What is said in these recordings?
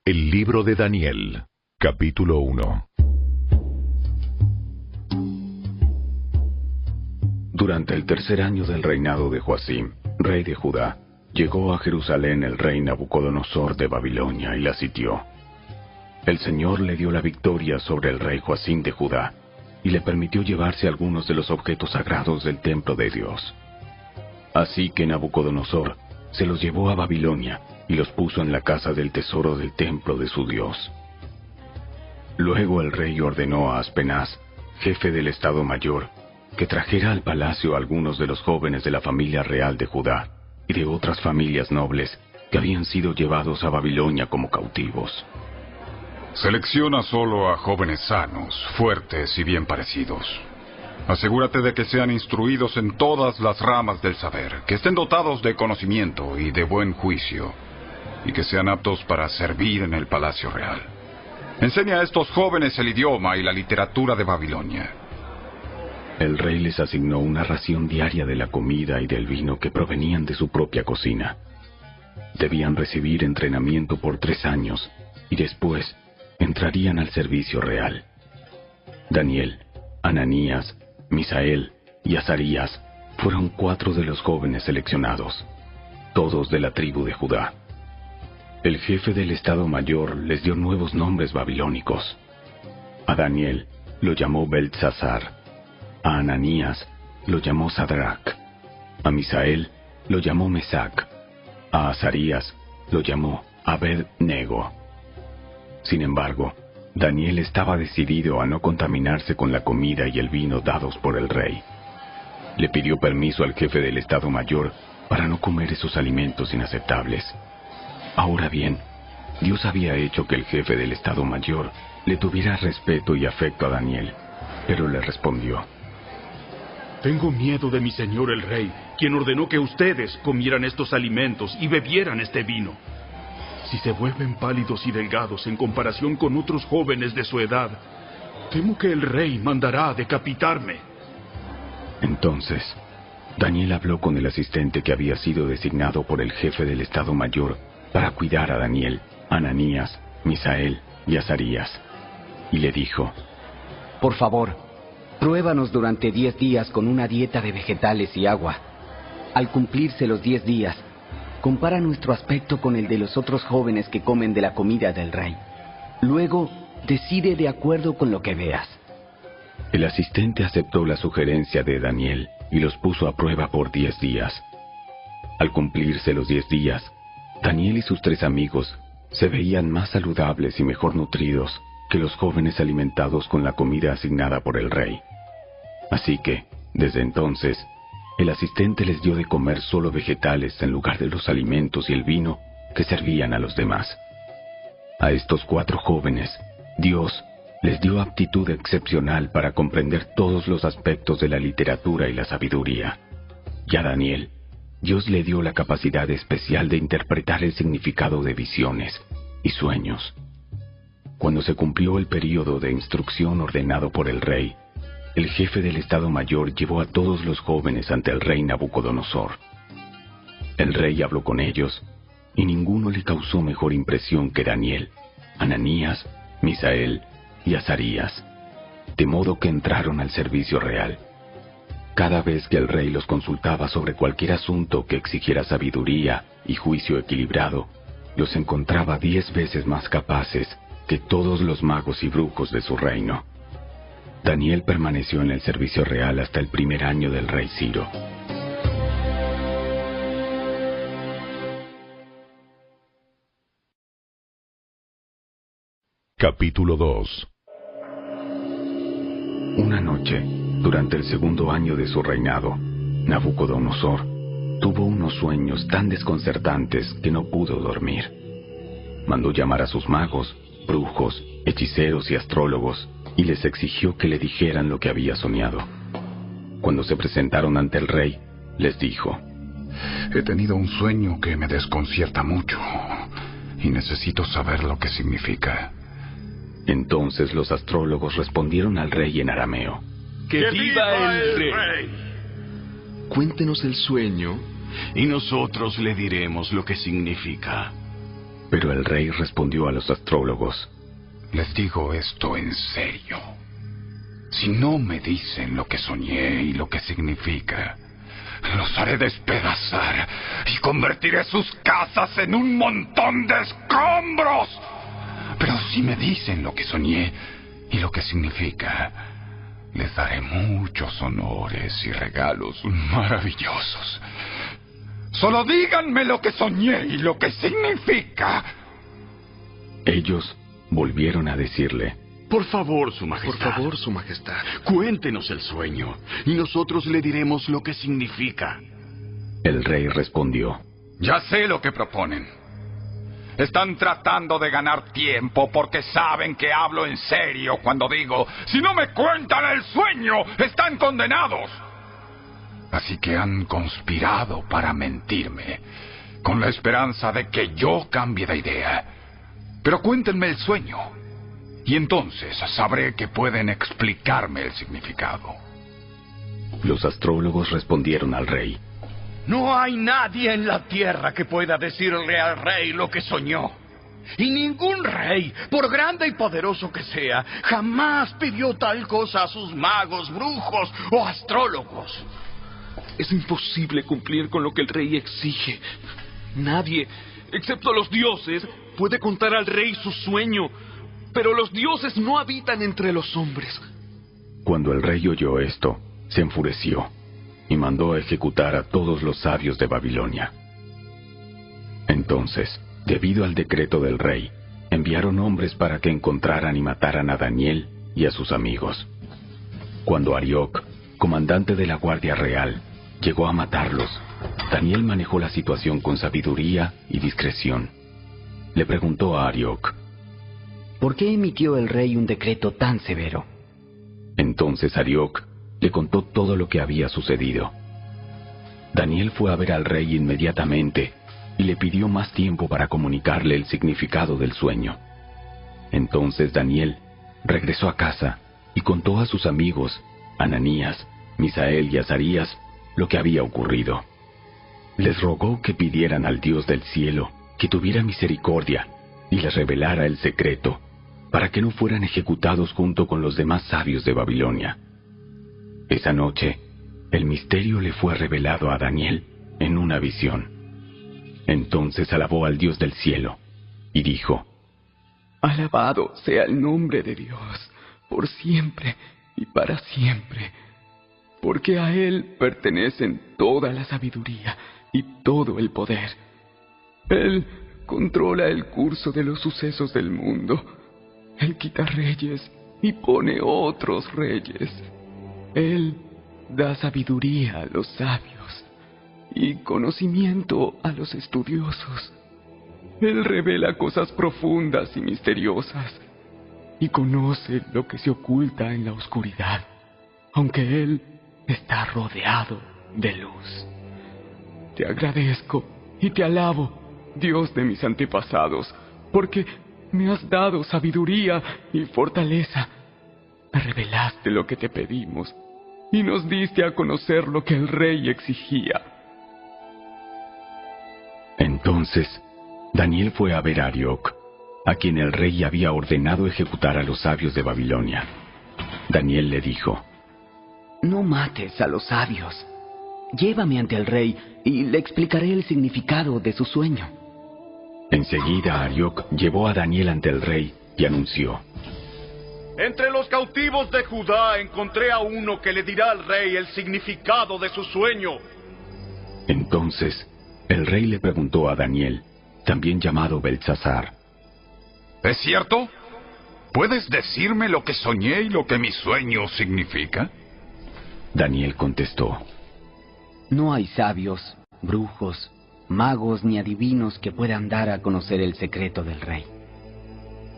El libro de Daniel, capítulo 1. Durante el tercer año del reinado de Joacim, rey de Judá, llegó a Jerusalén el rey Nabucodonosor de Babilonia y la sitió. El Señor le dio la victoria sobre el rey Joacim de Judá y le permitió llevarse algunos de los objetos sagrados del templo de Dios. Así que Nabucodonosor se los llevó a Babilonia y los puso en la casa del tesoro del templo de su Dios. Luego el rey ordenó a Aspenaz, jefe del Estado Mayor, que trajera al palacio a algunos de los jóvenes de la familia real de Judá y de otras familias nobles que habían sido llevados a Babilonia como cautivos. Selecciona solo a jóvenes sanos, fuertes y bien parecidos. Asegúrate de que sean instruidos en todas las ramas del saber, que estén dotados de conocimiento y de buen juicio, y que sean aptos para servir en el palacio real. Enseña a estos jóvenes el idioma y la literatura de Babilonia. El rey les asignó una ración diaria de la comida y del vino que provenían de su propia cocina. Debían recibir entrenamiento por 3 años y después entrarían al servicio real. Daniel, Ananías, Misael y Azarías fueron 4 de los jóvenes seleccionados, todos de la tribu de Judá. El jefe del Estado Mayor les dio nuevos nombres babilónicos. A Daniel lo llamó Beltsasar, a Ananías lo llamó Sadrach, a Misael lo llamó Mesac, a Azarías lo llamó Abed-nego. Sin embargo, Daniel estaba decidido a no contaminarse con la comida y el vino dados por el rey. Le pidió permiso al jefe del Estado Mayor para no comer esos alimentos inaceptables. Ahora bien, Dios había hecho que el jefe del Estado Mayor le tuviera respeto y afecto a Daniel, pero le respondió: Tengo miedo de mi señor el rey, quien ordenó que ustedes comieran estos alimentos y bebieran este vino. Si se vuelven pálidos y delgados en comparación con otros jóvenes de su edad, temo que el rey mandará a decapitarme. Entonces, Daniel habló con el asistente que había sido designado por el jefe del Estado Mayor para cuidar a Daniel, Ananías, Misael y Azarías, y le dijo: Por favor, pruébanos durante 10 días con una dieta de vegetales y agua. Al cumplirse los 10 días, compara nuestro aspecto con el de los otros jóvenes que comen de la comida del rey. Luego, decide de acuerdo con lo que veas. El asistente aceptó la sugerencia de Daniel y los puso a prueba por 10 días. Al cumplirse los 10 días, Daniel y sus 3 amigos se veían más saludables y mejor nutridos que los jóvenes alimentados con la comida asignada por el rey. Así que, desde entonces, el asistente les dio de comer solo vegetales en lugar de los alimentos y el vino que servían a los demás. A estos 4 jóvenes, Dios les dio aptitud excepcional para comprender todos los aspectos de la literatura y la sabiduría. Y a Daniel, Dios le dio la capacidad especial de interpretar el significado de visiones y sueños. Cuando se cumplió el período de instrucción ordenado por el rey, el jefe del Estado Mayor llevó a todos los jóvenes ante el rey Nabucodonosor. El rey habló con ellos, y ninguno le causó mejor impresión que Daniel, Ananías, Misael y Azarías, de modo que entraron al servicio real. Cada vez que el rey los consultaba sobre cualquier asunto que exigiera sabiduría y juicio equilibrado, los encontraba 10 veces más capaces que todos los magos y brujos de su reino. Daniel permaneció en el servicio real hasta el primer año del rey Ciro. Capítulo 2. Una noche, durante el segundo año de su reinado, Nabucodonosor tuvo unos sueños tan desconcertantes que no pudo dormir. Mandó llamar a sus magos, brujos, hechiceros y astrólogos, y les exigió que le dijeran lo que había soñado. Cuando se presentaron ante el rey, les dijo: He tenido un sueño que me desconcierta mucho, y necesito saber lo que significa. Entonces los astrólogos respondieron al rey en arameo: ¡Que viva el rey! Cuéntenos el sueño y nosotros le diremos lo que significa. Pero el rey respondió a los astrólogos: Les digo esto en serio. Si no me dicen lo que soñé y lo que significa, los haré despedazar y convertiré sus casas en un montón de escombros. Pero si me dicen lo que soñé y lo que significa, les daré muchos honores y regalos maravillosos. Solo díganme lo que soñé y lo que significa. Ellos volvieron a decirle: Por favor, Su Majestad, cuéntenos el sueño, y nosotros le diremos lo que significa. El rey respondió: Ya sé lo que proponen. Están tratando de ganar tiempo porque saben que hablo en serio cuando digo: si no me cuentan el sueño, están condenados. Así que han conspirado para mentirme, con la esperanza de que yo cambie de idea. Pero cuéntenme el sueño, y entonces sabré que pueden explicarme el significado. Los astrólogos respondieron al rey: No hay nadie en la tierra que pueda decirle al rey lo que soñó. Y ningún rey, por grande y poderoso que sea, jamás pidió tal cosa a sus magos, brujos o astrólogos. Es imposible cumplir con lo que el rey exige. Nadie, excepto los dioses, puede contar al rey su sueño. Pero los dioses no habitan entre los hombres. Cuando el rey oyó esto, se enfureció y mandó a ejecutar a todos los sabios de Babilonia. Entonces, debido al decreto del rey, enviaron hombres para que encontraran y mataran a Daniel y a sus amigos. Cuando Arioc, comandante de la Guardia Real, llegó a matarlos, Daniel manejó la situación con sabiduría y discreción. Le preguntó a Arioc: ¿por qué emitió el rey un decreto tan severo? Entonces Arioc le contó todo lo que había sucedido. Daniel fue a ver al rey inmediatamente y le pidió más tiempo para comunicarle el significado del sueño. Entonces Daniel regresó a casa y contó a sus amigos, Ananías, Misael y Azarías, lo que había ocurrido. Les rogó que pidieran al Dios del cielo que tuviera misericordia y les revelara el secreto, para que no fueran ejecutados junto con los demás sabios de Babilonia. Esa noche, el misterio le fue revelado a Daniel en una visión. Entonces alabó al Dios del cielo y dijo: Alabado sea el nombre de Dios, por siempre y para siempre, porque a Él pertenecen toda la sabiduría y todo el poder. Él controla el curso de los sucesos del mundo. Él quita reyes y pone otros reyes. Él da sabiduría a los sabios y conocimiento a los estudiosos. Él revela cosas profundas y misteriosas y conoce lo que se oculta en la oscuridad, aunque Él está rodeado de luz. Te agradezco y te alabo, Dios de mis antepasados, porque me has dado sabiduría y fortaleza. Me revelaste lo que te pedimos y nos diste a conocer lo que el rey exigía. Entonces, Daniel fue a ver a Arioc, a quien el rey había ordenado ejecutar a los sabios de Babilonia. Daniel le dijo: No mates a los sabios. Llévame ante el rey y le explicaré el significado de su sueño. Enseguida Arioc llevó a Daniel ante el rey y anunció: Entre los cautivos de Judá encontré a uno que le dirá al rey el significado de su sueño. Entonces, el rey le preguntó a Daniel, también llamado Beltsasar: ¿Es cierto? ¿Puedes decirme lo que soñé y lo que mi sueño significa? Daniel contestó: No hay sabios, brujos, magos ni adivinos que puedan dar a conocer el secreto del rey.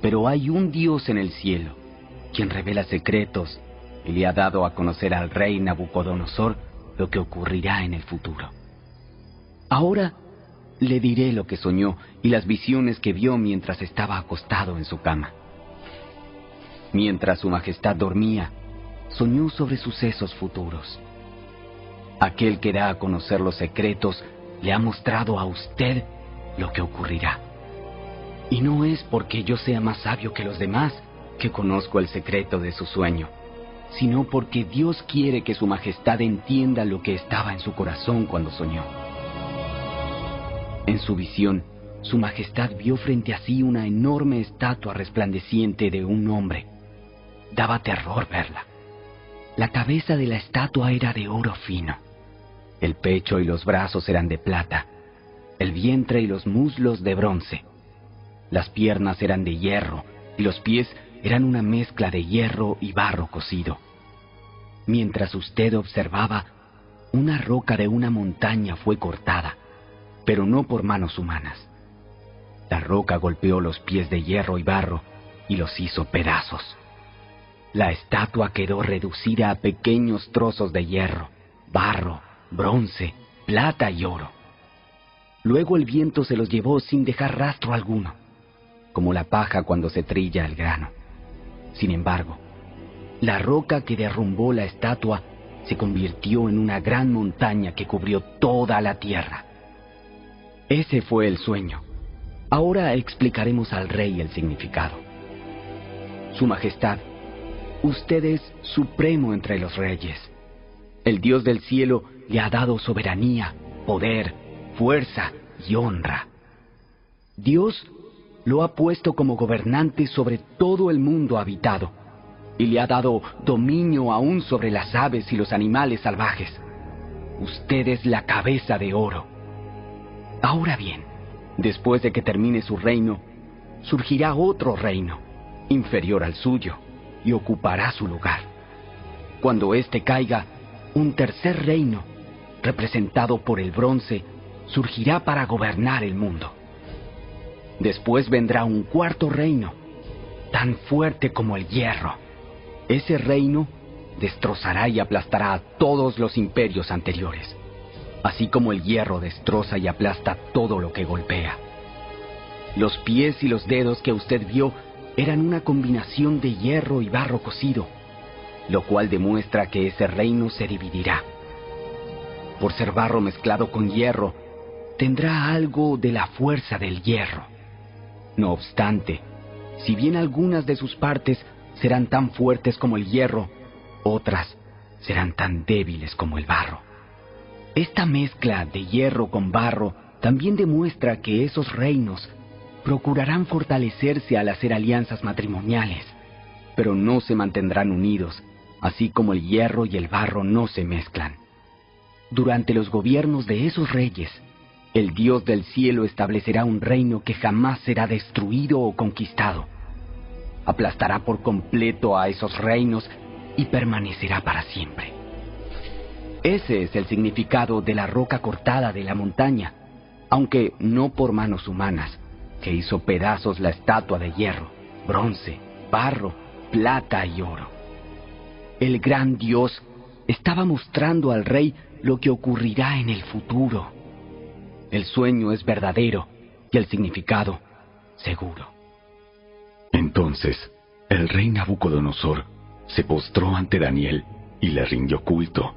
Pero hay un Dios en el cielo, quien revela secretos y le ha dado a conocer al rey Nabucodonosor lo que ocurrirá en el futuro. Ahora le diré lo que soñó y las visiones que vio mientras estaba acostado en su cama. Mientras su majestad dormía, soñó sobre sucesos futuros. Aquel que da a conocer los secretos le ha mostrado a usted lo que ocurrirá. Y no es porque yo sea más sabio que los demás que conozco el secreto de su sueño, sino porque Dios quiere que su majestad entienda lo que estaba en su corazón cuando soñó. En su visión, su majestad vio frente a sí una enorme estatua resplandeciente de un hombre. Daba terror verla. La cabeza de la estatua era de oro fino. El pecho y los brazos eran de plata. El vientre y los muslos de bronce. Las piernas eran de hierro y los pies eran una mezcla de hierro y barro cocido. Mientras usted observaba, una roca de una montaña fue cortada, pero no por manos humanas. La roca golpeó los pies de hierro y barro y los hizo pedazos. La estatua quedó reducida a pequeños trozos de hierro, barro, bronce, plata y oro. Luego el viento se los llevó sin dejar rastro alguno, como la paja cuando se trilla el grano. Sin embargo, la roca que derrumbó la estatua se convirtió en una gran montaña que cubrió toda la tierra. Ese fue el sueño. Ahora explicaremos al rey el significado. Su Majestad, usted es supremo entre los reyes. El Dios del cielo le ha dado soberanía, poder, fuerza y honra. Dios lo ha puesto como gobernante sobre todo el mundo habitado y le ha dado dominio aún sobre las aves y los animales salvajes. Usted es la cabeza de oro. Ahora bien, después de que termine su reino, surgirá otro reino, inferior al suyo, y ocupará su lugar. Cuando éste caiga, un tercer reino, representado por el bronce, surgirá para gobernar el mundo. Después vendrá un cuarto reino, tan fuerte como el hierro. Ese reino destrozará y aplastará a todos los imperios anteriores, así como el hierro destroza y aplasta todo lo que golpea. Los pies y los dedos que usted vio eran una combinación de hierro y barro cocido, lo cual demuestra que ese reino se dividirá. Por ser barro mezclado con hierro, tendrá algo de la fuerza del hierro. No obstante, si bien algunas de sus partes serán tan fuertes como el hierro, otras serán tan débiles como el barro. Esta mezcla de hierro con barro también demuestra que esos reinos procurarán fortalecerse al hacer alianzas matrimoniales, pero no se mantendrán unidos, así como el hierro y el barro no se mezclan. Durante los gobiernos de esos reyes, el Dios del cielo establecerá un reino que jamás será destruido o conquistado. Aplastará por completo a esos reinos y permanecerá para siempre. Ese es el significado de la roca cortada de la montaña, aunque no por manos humanas, que hizo pedazos la estatua de hierro, bronce, barro, plata y oro. El gran Dios estaba mostrando al rey lo que ocurrirá en el futuro. El sueño es verdadero y el significado seguro. Entonces, el rey Nabucodonosor se postró ante Daniel y le rindió culto,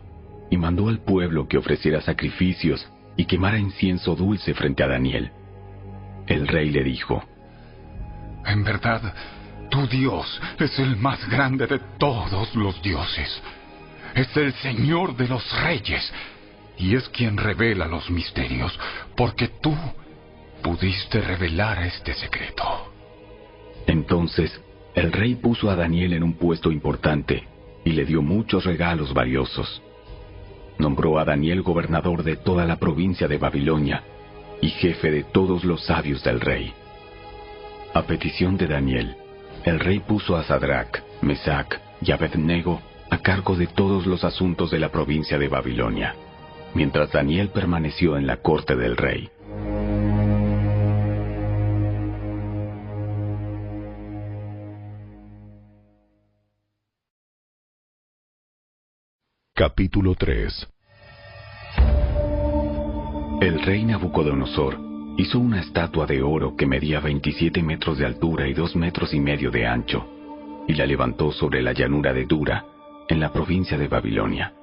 y mandó al pueblo que ofreciera sacrificios y quemara incienso dulce frente a Daniel. El rey le dijo: En verdad, tu Dios es el más grande de todos los dioses. Es el Señor de los reyes, y es quien revela los misterios, porque tú pudiste revelar este secreto. Entonces, el rey puso a Daniel en un puesto importante y le dio muchos regalos valiosos. Nombró a Daniel gobernador de toda la provincia de Babilonia y jefe de todos los sabios del rey. A petición de Daniel, el rey puso a Sadrac, Mesac y Abednego a cargo de todos los asuntos de la provincia de Babilonia, mientras Daniel permaneció en la corte del rey. Capítulo 3. El rey Nabucodonosor hizo una estatua de oro que medía 27 metros de altura y 2,5 metros de ancho, y la levantó sobre la llanura de Dura, en la provincia de Babilonia.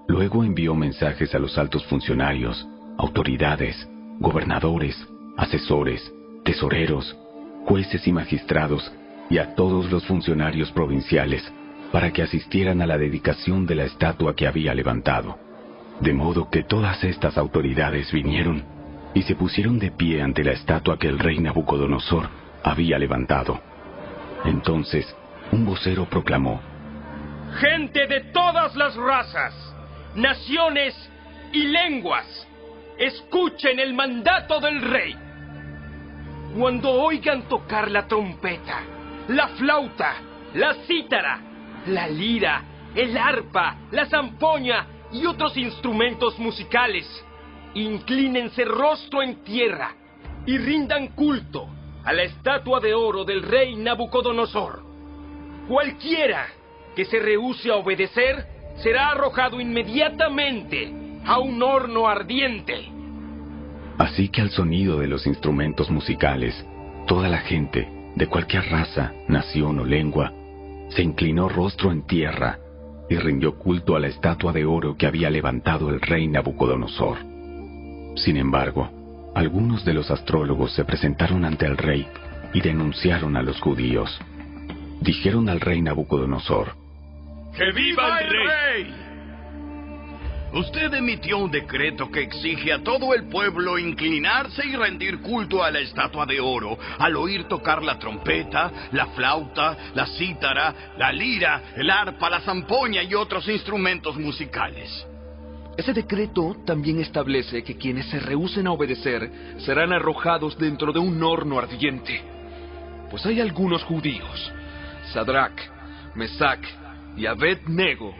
Luego envió mensajes a los altos funcionarios, autoridades, gobernadores, asesores, tesoreros, jueces y magistrados, y a todos los funcionarios provinciales, para que asistieran a la dedicación de la estatua que había levantado. De modo que todas estas autoridades vinieron y se pusieron de pie ante la estatua que el rey Nabucodonosor había levantado. Entonces, un vocero proclamó: Gente de todas las razas, naciones y lenguas, escuchen el mandato del rey. Cuando oigan tocar la trompeta, la flauta, la cítara, la lira, el arpa, la zampoña y otros instrumentos musicales, inclínense rostro en tierra y rindan culto a la estatua de oro del rey Nabucodonosor. Cualquiera que se rehúse a obedecer será arrojado inmediatamente a un horno ardiente. Así que al sonido de los instrumentos musicales, toda la gente, de cualquier raza, nación o lengua, se inclinó rostro en tierra y rindió culto a la estatua de oro que había levantado el rey Nabucodonosor. Sin embargo, algunos de los astrólogos se presentaron ante el rey y denunciaron a los judíos. Dijeron al rey Nabucodonosor: ¡Que viva el rey! Usted emitió un decreto que exige a todo el pueblo inclinarse y rendir culto a la estatua de oro al oír tocar la trompeta, la flauta, la cítara, la lira, el arpa, la zampoña y otros instrumentos musicales. Ese decreto también establece que quienes se rehúsen a obedecer serán arrojados dentro de un horno ardiente. Pues hay algunos judíos, Sadrach, Mesach y Abed-Nego,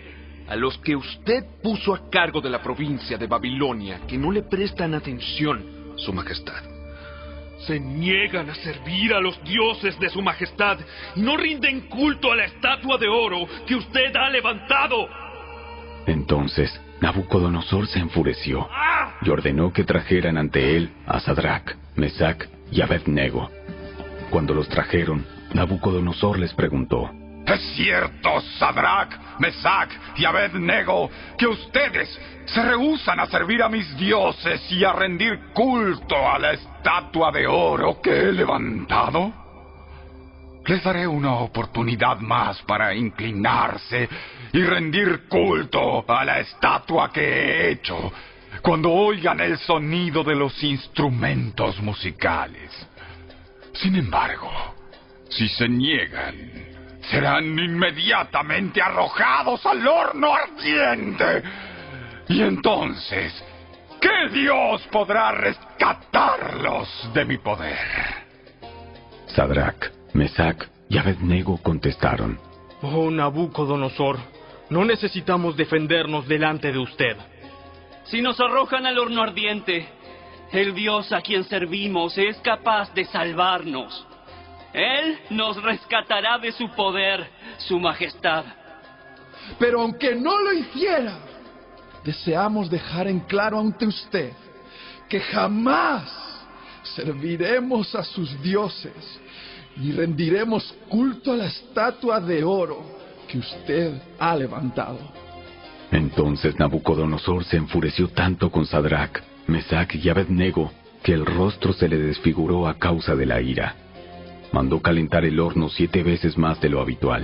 a los que usted puso a cargo de la provincia de Babilonia, que no le prestan atención, Su Majestad. Se niegan a servir a los dioses de Su Majestad y no rinden culto a la estatua de oro que usted ha levantado. Entonces Nabucodonosor se enfureció y ordenó que trajeran ante él a Sadrach, Mesach y Abed-Nego. Cuando los trajeron, Nabucodonosor les preguntó: ¿Es cierto, Sadrach, Mesach y Abed-Nego, que ustedes se rehúsan a servir a mis dioses y a rendir culto a la estatua de oro que he levantado? Les daré una oportunidad más para inclinarse y rendir culto a la estatua que he hecho, cuando oigan el sonido de los instrumentos musicales. Sin embargo, si se niegan, serán inmediatamente arrojados al horno ardiente. Y entonces, ¿qué Dios podrá rescatarlos de mi poder? Sadrach, Mesach y Abed-Nego contestaron: Oh Nabucodonosor, no necesitamos defendernos delante de usted. Si nos arrojan al horno ardiente, el Dios a quien servimos es capaz de salvarnos. Él nos rescatará de su poder, Su Majestad. Pero aunque no lo hiciera, deseamos dejar en claro ante usted que jamás serviremos a sus dioses ni rendiremos culto a la estatua de oro que usted ha levantado. Entonces Nabucodonosor se enfureció tanto con Sadrach, Mesach y Abed-Nego que el rostro se le desfiguró a causa de la ira. Mandó calentar el horno 7 veces más de lo habitual.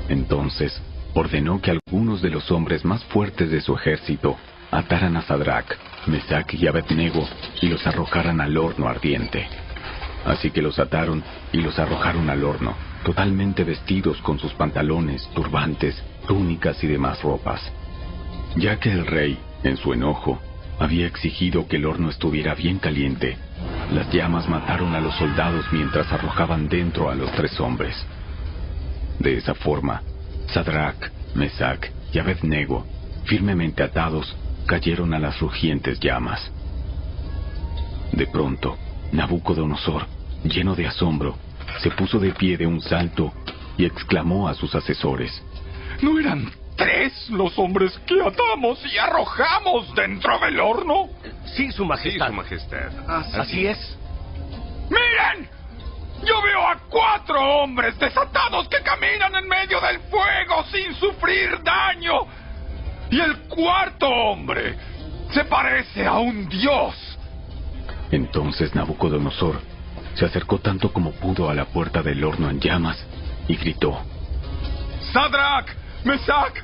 Entonces ordenó que algunos de los hombres más fuertes de su ejército ataran a Sadrach, Mesach y Abed-Nego y los arrojaran al horno ardiente. Así que los ataron y los arrojaron al horno, totalmente vestidos con sus pantalones, turbantes, túnicas y demás ropas. Ya que el rey, en su enojo, había exigido que el horno estuviera bien caliente, las llamas mataron a los soldados mientras arrojaban dentro a los 3 hombres. De esa forma, Sadrach, Mesach y Abed-Nego, firmemente atados, cayeron a las rugientes llamas. De pronto, Nabucodonosor, lleno de asombro, se puso de pie de un salto y exclamó a sus asesores: ¿No eran 3 los hombres que atamos y arrojamos dentro del horno? Sí, Su Majestad. Sí, Su Majestad. Así es. ¡Miren! Yo veo a 4 hombres desatados que caminan en medio del fuego sin sufrir daño. Y el 4.º hombre se parece a un dios. Entonces Nabucodonosor se acercó tanto como pudo a la puerta del horno en llamas y gritó: Sadrach, Mesach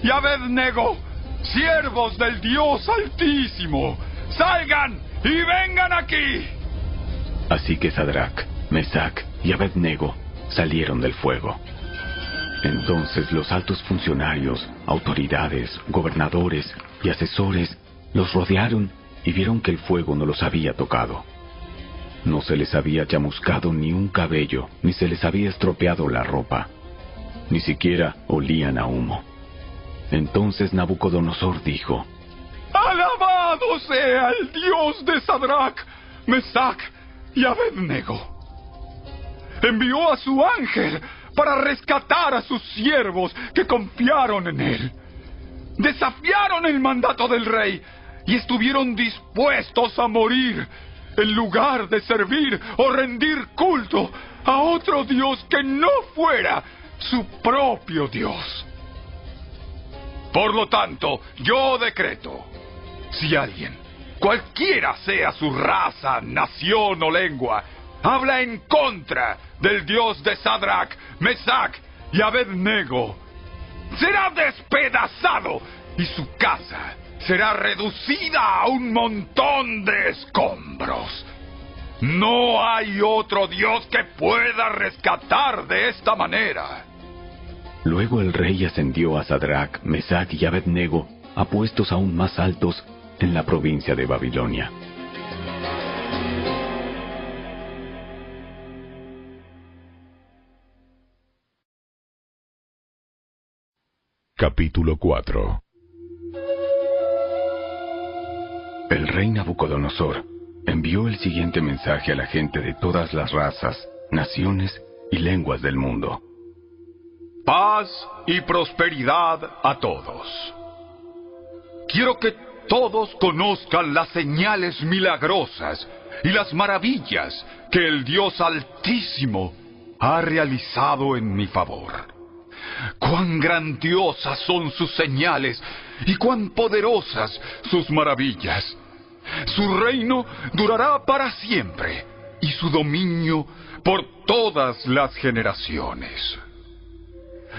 y Abednego, siervos del Dios Altísimo, salgan y vengan aquí. Así que Sadrach, Mesach y Abednego salieron del fuego. Entonces los altos funcionarios, autoridades, gobernadores y asesores los rodearon y vieron que el fuego no los había tocado. No se les había chamuscado ni un cabello, ni se les había estropeado la ropa. Ni siquiera olían a humo. Entonces Nabucodonosor dijo: ¡Alabado sea el Dios de Sadrach, Mesach y Abednego! Envió a su ángel para rescatar a sus siervos que confiaron en él. Desafiaron el mandato del rey y estuvieron dispuestos a morir en lugar de servir o rendir culto a otro Dios que no fuera su propio Dios. Por lo tanto, yo decreto: si alguien, cualquiera sea su raza, nación o lengua, habla en contra del Dios de Sadrach, Mesach y Abednego, será despedazado y su casa será reducida a un montón de escombros. No hay otro Dios que pueda rescatar de esta manera. Luego el rey ascendió a Sadrach, Mesach y Abednego a puestos aún más altos en la provincia de Babilonia. Capítulo 4. El rey Nabucodonosor envió el siguiente mensaje a la gente de todas las razas, naciones y lenguas del mundo: Paz y prosperidad a todos. Quiero que todos conozcan las señales milagrosas y las maravillas que el Dios Altísimo ha realizado en mi favor. Cuán grandiosas son sus señales y cuán poderosas sus maravillas. Su reino durará para siempre y su dominio por todas las generaciones.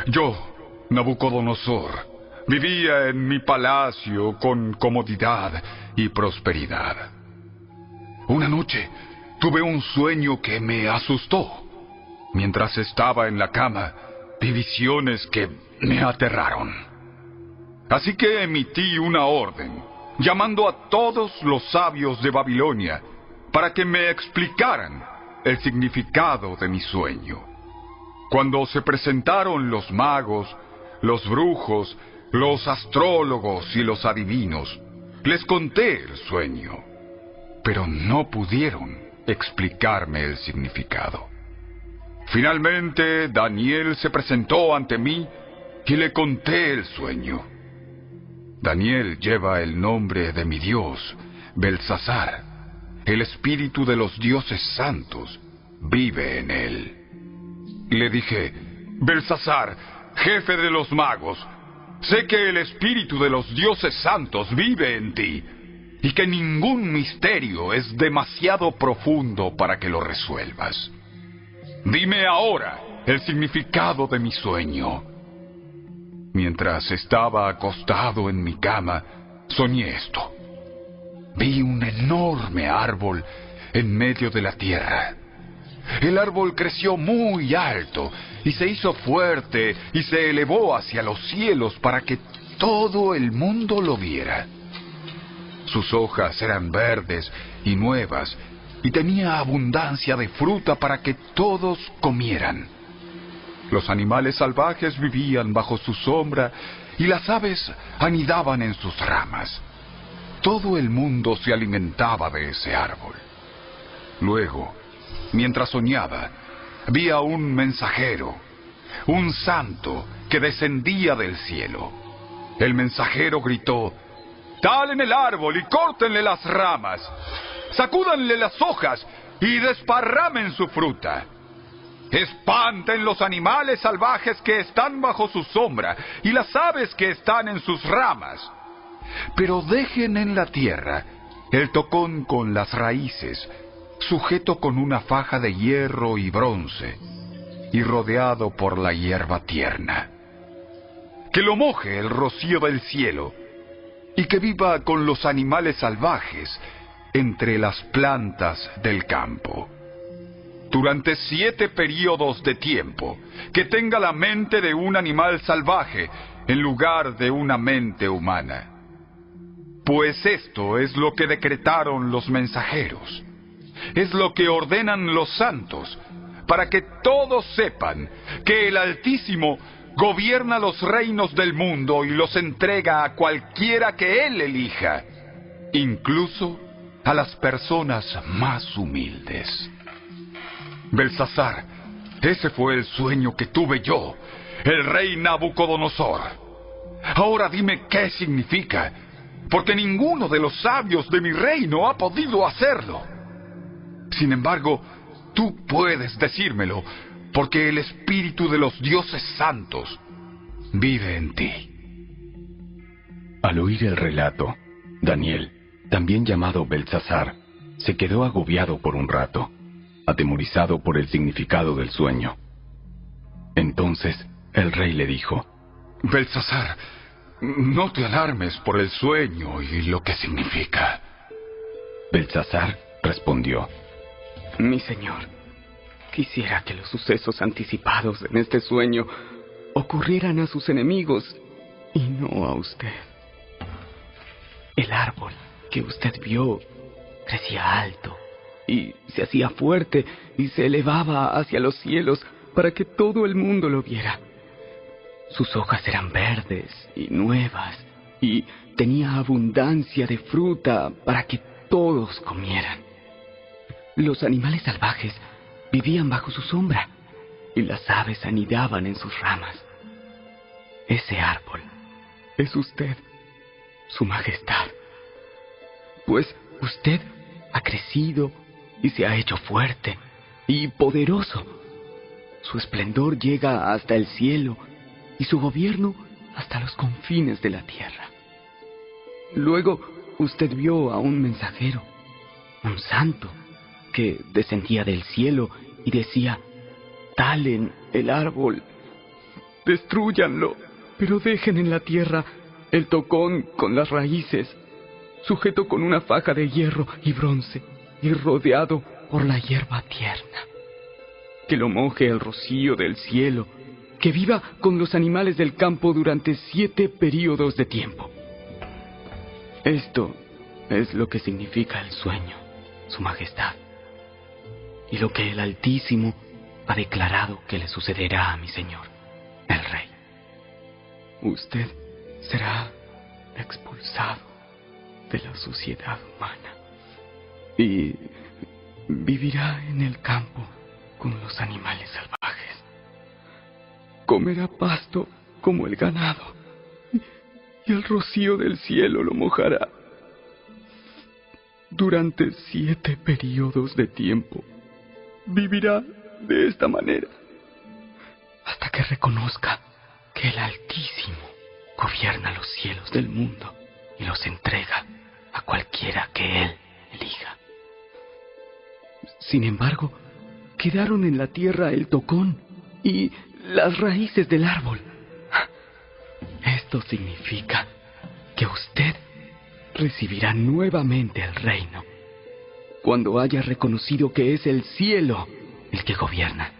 Yo, Nabucodonosor, vivía en mi palacio con comodidad y prosperidad. Una noche tuve un sueño que me asustó. Mientras estaba en la cama, vi visiones que me aterraron. Así que emití una orden, llamando a todos los sabios de Babilonia para que me explicaran el significado de mi sueño. Cuando se presentaron los magos, los brujos, los astrólogos y los adivinos, les conté el sueño, pero no pudieron explicarme el significado. Finalmente, Daniel se presentó ante mí y le conté el sueño. Daniel lleva el nombre de mi Dios, Belsasar. El espíritu de los dioses santos vive en él. Le dije: Belsasar, jefe de los magos, sé que el espíritu de los dioses santos vive en ti y que ningún misterio es demasiado profundo para que lo resuelvas. Dime ahora el significado de mi sueño. Mientras estaba acostado en mi cama, soñé esto. Vi un enorme árbol en medio de la tierra. El árbol creció muy alto y se hizo fuerte y se elevó hacia los cielos para que todo el mundo lo viera. Sus hojas eran verdes y nuevas y tenía abundancia de fruta para que todos comieran. Los animales salvajes vivían bajo su sombra y las aves anidaban en sus ramas. Todo el mundo se alimentaba de ese árbol. Luego, mientras soñaba, vi a un mensajero, un santo que descendía del cielo. El mensajero gritó: «Talen el árbol y córtenle las ramas, sacúdanle las hojas y desparramen su fruta. Espanten los animales salvajes que están bajo su sombra y las aves que están en sus ramas. Pero dejen en la tierra el tocón con las raíces, sujeto con una faja de hierro y bronce, y rodeado por la hierba tierna. Que lo moje el rocío del cielo, y que viva con los animales salvajes entre las plantas del campo. Durante 7 períodos de tiempo, que tenga la mente de un animal salvaje en lugar de una mente humana. Pues esto es lo que decretaron los mensajeros, es lo que ordenan los santos, para que todos sepan que el Altísimo gobierna los reinos del mundo y los entrega a cualquiera que Él elija, incluso a las personas más humildes. Belsasar, ese fue el sueño que tuve yo, el rey Nabucodonosor. Ahora dime qué significa, porque ninguno de los sabios de mi reino ha podido hacerlo. Sin embargo, tú puedes decírmelo, porque el espíritu de los dioses santos vive en ti. Al oír el relato, Daniel, también llamado Belsasar, se quedó agobiado por un rato, atemorizado por el significado del sueño. Entonces el rey le dijo: Belsasar, no te alarmes por el sueño y lo que significa. Belsasar respondió: Mi señor, quisiera que los sucesos anticipados en este sueño ocurrieran a sus enemigos y no a usted. El árbol que usted vio crecía alto y se hacía fuerte y se elevaba hacia los cielos para que todo el mundo lo viera. Sus hojas eran verdes y nuevas y tenía abundancia de fruta para que todos comieran. Los animales salvajes vivían bajo su sombra y las aves anidaban en sus ramas. Ese árbol es usted, Su Majestad. Pues usted ha crecido y se ha hecho fuerte y poderoso. Su esplendor llega hasta el cielo y su gobierno hasta los confines de la tierra. Luego usted vio a un mensajero, un santo, que descendía del cielo y decía: talen el árbol, destrúyanlo, pero dejen en la tierra el tocón con las raíces, sujeto con una faja de hierro y bronce y rodeado por la hierba tierna. Que lo moje el rocío del cielo, que viva con los animales del campo durante 7 períodos de tiempo. Esto es lo que significa el sueño, Su Majestad, y lo que el Altísimo ha declarado que le sucederá a mi señor, el rey. Usted será expulsado de la sociedad humana y vivirá en el campo con los animales salvajes. Comerá pasto como el ganado y el rocío del cielo lo mojará. Durante 7 períodos de tiempo vivirá de esta manera hasta que reconozca que el Altísimo gobierna los cielos del mundo y los entrega a cualquiera que Él elija. Sin embargo, quedaron en la tierra el tocón y las raíces del árbol. Esto significa que usted recibirá nuevamente el reino cuando haya reconocido que es el cielo el que gobierna.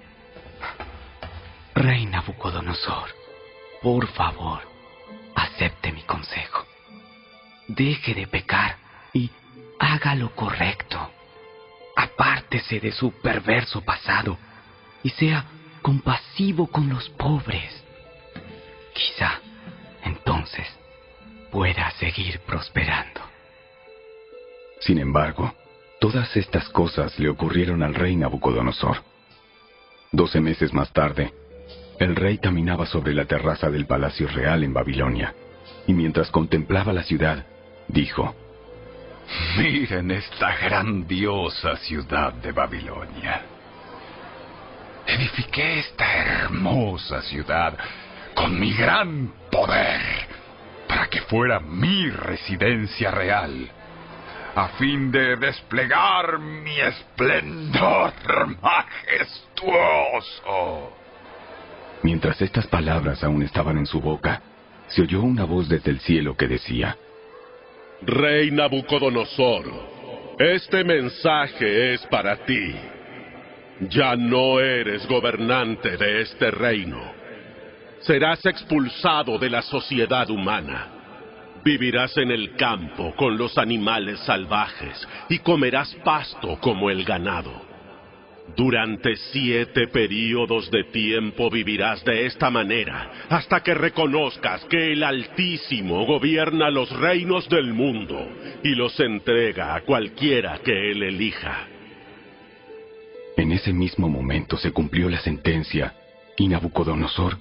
Rey Nabucodonosor, por favor, acepte mi consejo. Deje de pecar y haga lo correcto. Apártese de su perverso pasado y sea compasivo con los pobres. Quizá entonces pueda seguir prosperando. Sin embargo, todas estas cosas le ocurrieron al rey Nabucodonosor. 12 meses más tarde, el rey caminaba sobre la terraza del palacio real en Babilonia, y mientras contemplaba la ciudad, dijo: Miren esta grandiosa ciudad de Babilonia. Edifiqué esta hermosa ciudad con mi gran poder para que fuera mi residencia real. a fin de desplegar mi esplendor majestuoso. Mientras estas palabras aún estaban en su boca, se oyó una voz desde el cielo que decía: Rey Nabucodonosor, este mensaje es para ti. Ya no eres gobernante de este reino. Serás expulsado de la sociedad humana. Vivirás en el campo con los animales salvajes y comerás pasto como el ganado. Durante 7 períodos de tiempo vivirás de esta manera, hasta que reconozcas que el Altísimo gobierna los reinos del mundo y los entrega a cualquiera que él elija. En ese mismo momento se cumplió la sentencia y Nabucodonosor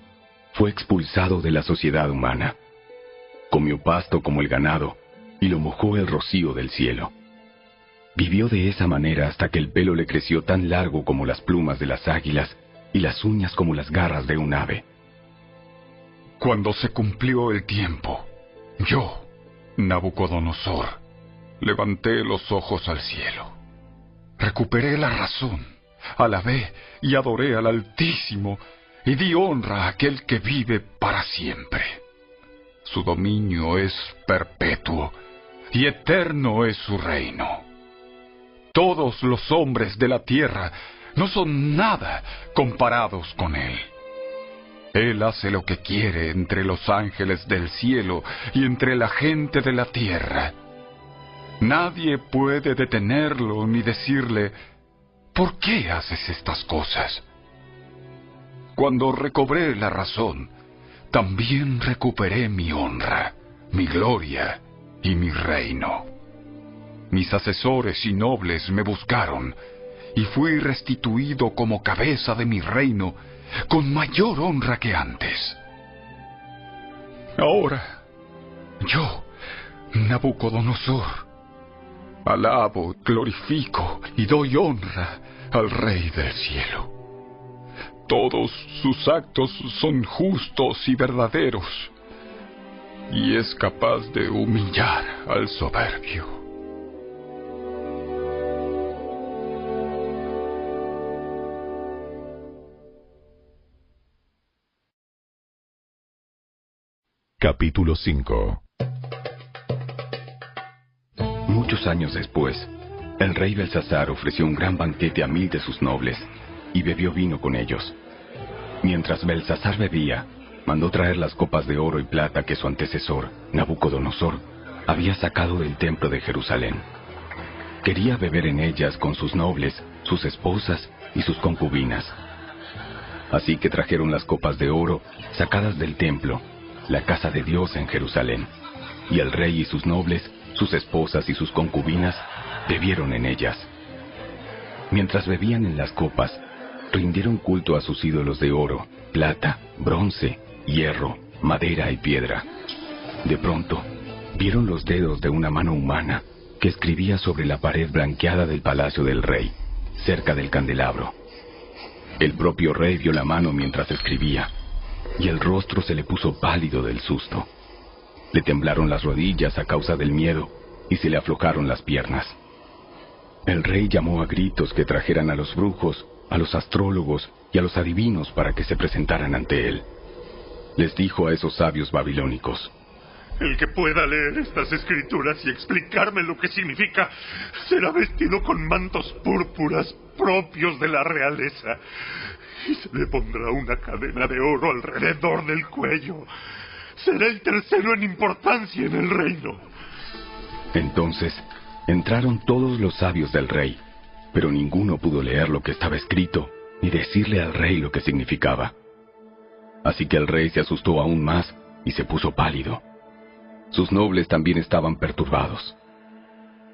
fue expulsado de la sociedad humana. Comió pasto como el ganado y lo mojó el rocío del cielo. Vivió de esa manera hasta que el pelo le creció tan largo como las plumas de las águilas y las uñas como las garras de un ave. Cuando se cumplió el tiempo, yo, Nabucodonosor, levanté los ojos al cielo. Recuperé la razón, alabé y adoré al Altísimo y di honra a aquel que vive para siempre. Su dominio es perpetuo y eterno es su reino. Todos los hombres de la tierra no son nada comparados con él. Él hace lo que quiere entre los ángeles del cielo y entre la gente de la tierra. Nadie puede detenerlo ni decirle: ¿por qué haces estas cosas? Cuando recobré la razón, también recuperé mi honra, mi gloria y mi reino. Mis asesores y nobles me buscaron, y fui restituido como cabeza de mi reino, con mayor honra que antes. Ahora, yo, Nabucodonosor, alabo, glorifico y doy honra al Rey del cielo. Todos sus actos son justos y verdaderos, y es capaz de humillar al soberbio. Capítulo 5. Muchos años después, el rey Belsasar ofreció un gran banquete a 1000 de sus nobles, y bebió vino con ellos. Mientras Belsasar bebía, mandó traer las copas de oro y plata que su antecesor, Nabucodonosor, había sacado del templo de Jerusalén. Quería beber en ellas con sus nobles, sus esposas y sus concubinas. Así que trajeron las copas de oro sacadas del templo, la casa de Dios en Jerusalén, y el rey y sus nobles, sus esposas y sus concubinas, bebieron en ellas. Mientras bebían en las copas, rindieron culto a sus ídolos de oro, plata, bronce, hierro, madera y piedra. De pronto, vieron los dedos de una mano humana que escribía sobre la pared blanqueada del palacio del rey, cerca del candelabro. El propio rey vio la mano mientras escribía, y el rostro se le puso pálido del susto. Le temblaron las rodillas a causa del miedo, y se le aflojaron las piernas. El rey llamó a gritos que trajeran a los brujos, a los astrólogos y a los adivinos para que se presentaran ante él. Les dijo a esos sabios babilónicos: el que pueda leer estas escrituras y explicarme lo que significa, será vestido con mantos púrpuras propios de la realeza, y se le pondrá una cadena de oro alrededor del cuello. Será el tercero en importancia en el reino. Entonces entraron todos los sabios del rey, pero ninguno pudo leer lo que estaba escrito, ni decirle al rey lo que significaba. Así que el rey se asustó aún más y se puso pálido. Sus nobles también estaban perturbados.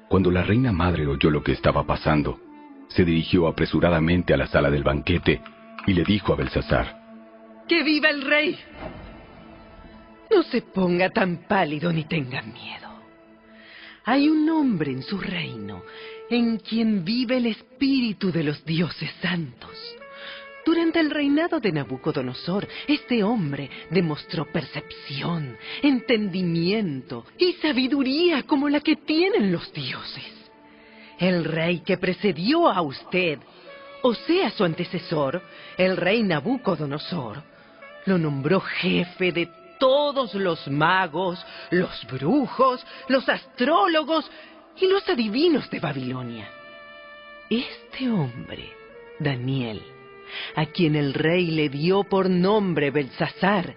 Cuando la reina madre oyó lo que estaba pasando, se dirigió apresuradamente a la sala del banquete y le dijo a Belsasar: ¡que viva el rey! No se ponga tan pálido ni tenga miedo. Hay un hombre en su reino en quien vive el espíritu de los dioses santos. Durante el reinado de Nabucodonosor, este hombre demostró percepción, entendimiento y sabiduría como la que tienen los dioses. El rey que precedió a usted, o sea, su antecesor, el rey Nabucodonosor, lo nombró jefe de todos los magos, los brujos, los astrólogos y los adivinos de Babilonia. Este hombre, Daniel, a quien el rey le dio por nombre Belsasar,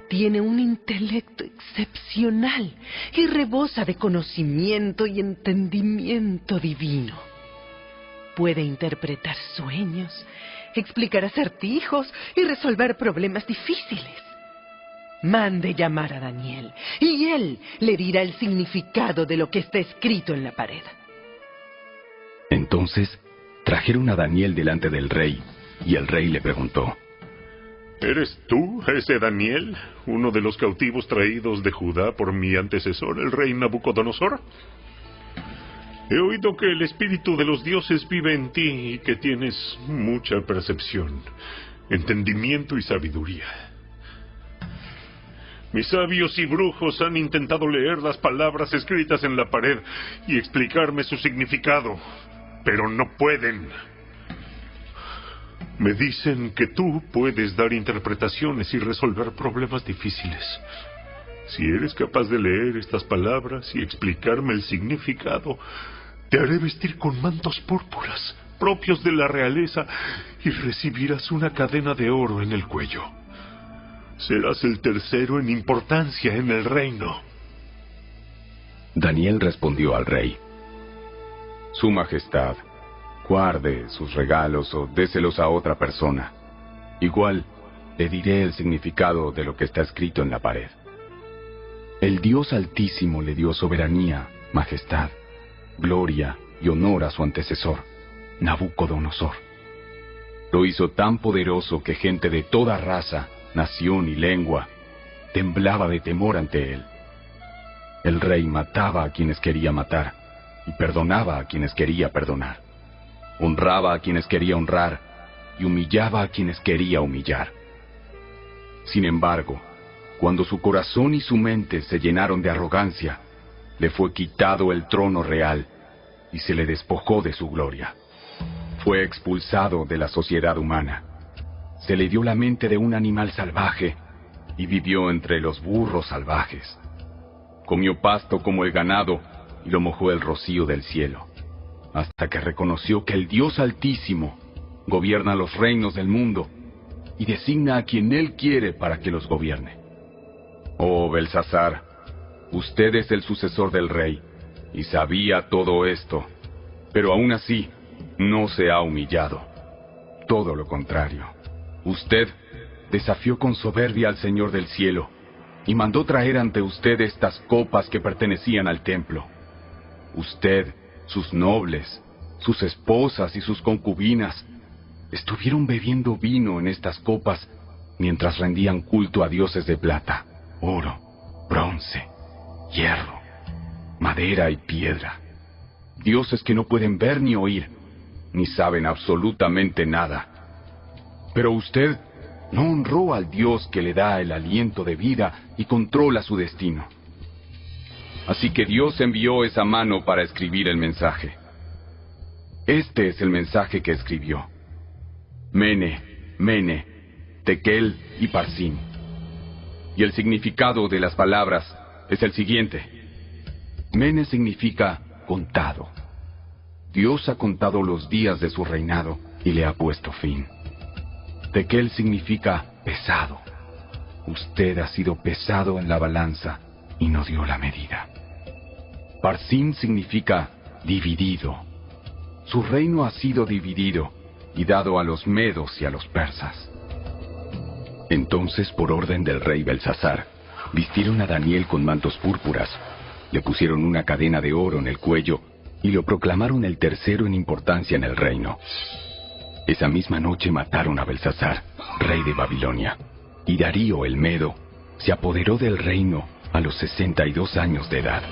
tiene un intelecto excepcional y rebosa de conocimiento y entendimiento divino. Puede interpretar sueños, explicar acertijos y resolver problemas difíciles. Mande llamar a Daniel y él le dirá el significado de lo que está escrito en la pared. Entonces trajeron a Daniel delante del rey, y el rey le preguntó: ¿Eres tú, ese Daniel, uno de los cautivos traídos de Judá por mi antecesor, el rey Nabucodonosor? He oído que el espíritu de los dioses vive en ti y que tienes mucha percepción, entendimiento y sabiduría. Mis sabios y brujos han intentado leer las palabras escritas en la pared y explicarme su significado, pero no pueden. Me dicen que tú puedes dar interpretaciones y resolver problemas difíciles. Si eres capaz de leer estas palabras y explicarme el significado, te haré vestir con mantos púrpuras, propios de la realeza, y recibirás una cadena de oro en el cuello. Serás el tercero en importancia en el reino. Daniel respondió al rey: Su Majestad, guarde sus regalos o déselos a otra persona. Igual, le diré el significado de lo que está escrito en la pared. El Dios Altísimo le dio soberanía, majestad, gloria y honor a su antecesor, Nabucodonosor. Lo hizo tan poderoso que gente de toda raza, nación y lengua temblaba de temor ante él. El rey mataba a quienes quería matar y perdonaba a quienes quería perdonar. Honraba a quienes quería honrar y humillaba a quienes quería humillar. Sin embargo, cuando su corazón y su mente se llenaron de arrogancia, le fue quitado el trono real y se le despojó de su gloria. Fue expulsado de la sociedad humana. Se le dio la mente de un animal salvaje y vivió entre los burros salvajes. Comió pasto como el ganado y lo mojó el rocío del cielo, hasta que reconoció que el Dios Altísimo gobierna los reinos del mundo y designa a quien Él quiere para que los gobierne. Oh Belsasar, usted es el sucesor del rey y sabía todo esto, pero aún así no se ha humillado. Todo lo contrario, usted desafió con soberbia al Señor del cielo y mandó traer ante usted estas copas que pertenecían al templo. Usted, sus nobles, sus esposas y sus concubinas estuvieron bebiendo vino en estas copas mientras rendían culto a dioses de plata, oro, bronce, hierro, madera y piedra. Dioses que no pueden ver ni oír, ni saben absolutamente nada. Pero usted no honró al Dios que le da el aliento de vida y controla su destino. Así que Dios envió esa mano para escribir el mensaje. Este es el mensaje que escribió: Mene, Mene, Tekel y Parsin. Y el significado de las palabras es el siguiente. Mene significa contado. Dios ha contado los días de su reinado y le ha puesto fin. Tekel significa pesado. Usted ha sido pesado en la balanza y no dio la medida. Parsin significa dividido. Su reino ha sido dividido y dado a los medos y a los persas. Entonces, por orden del rey Belsasar, vistieron a Daniel con mantos púrpuras, le pusieron una cadena de oro en el cuello y lo proclamaron el tercero en importancia en el reino. Esa misma noche mataron a Belsasar, rey de Babilonia, y Darío el Medo se apoderó del reino a los 62 años de edad.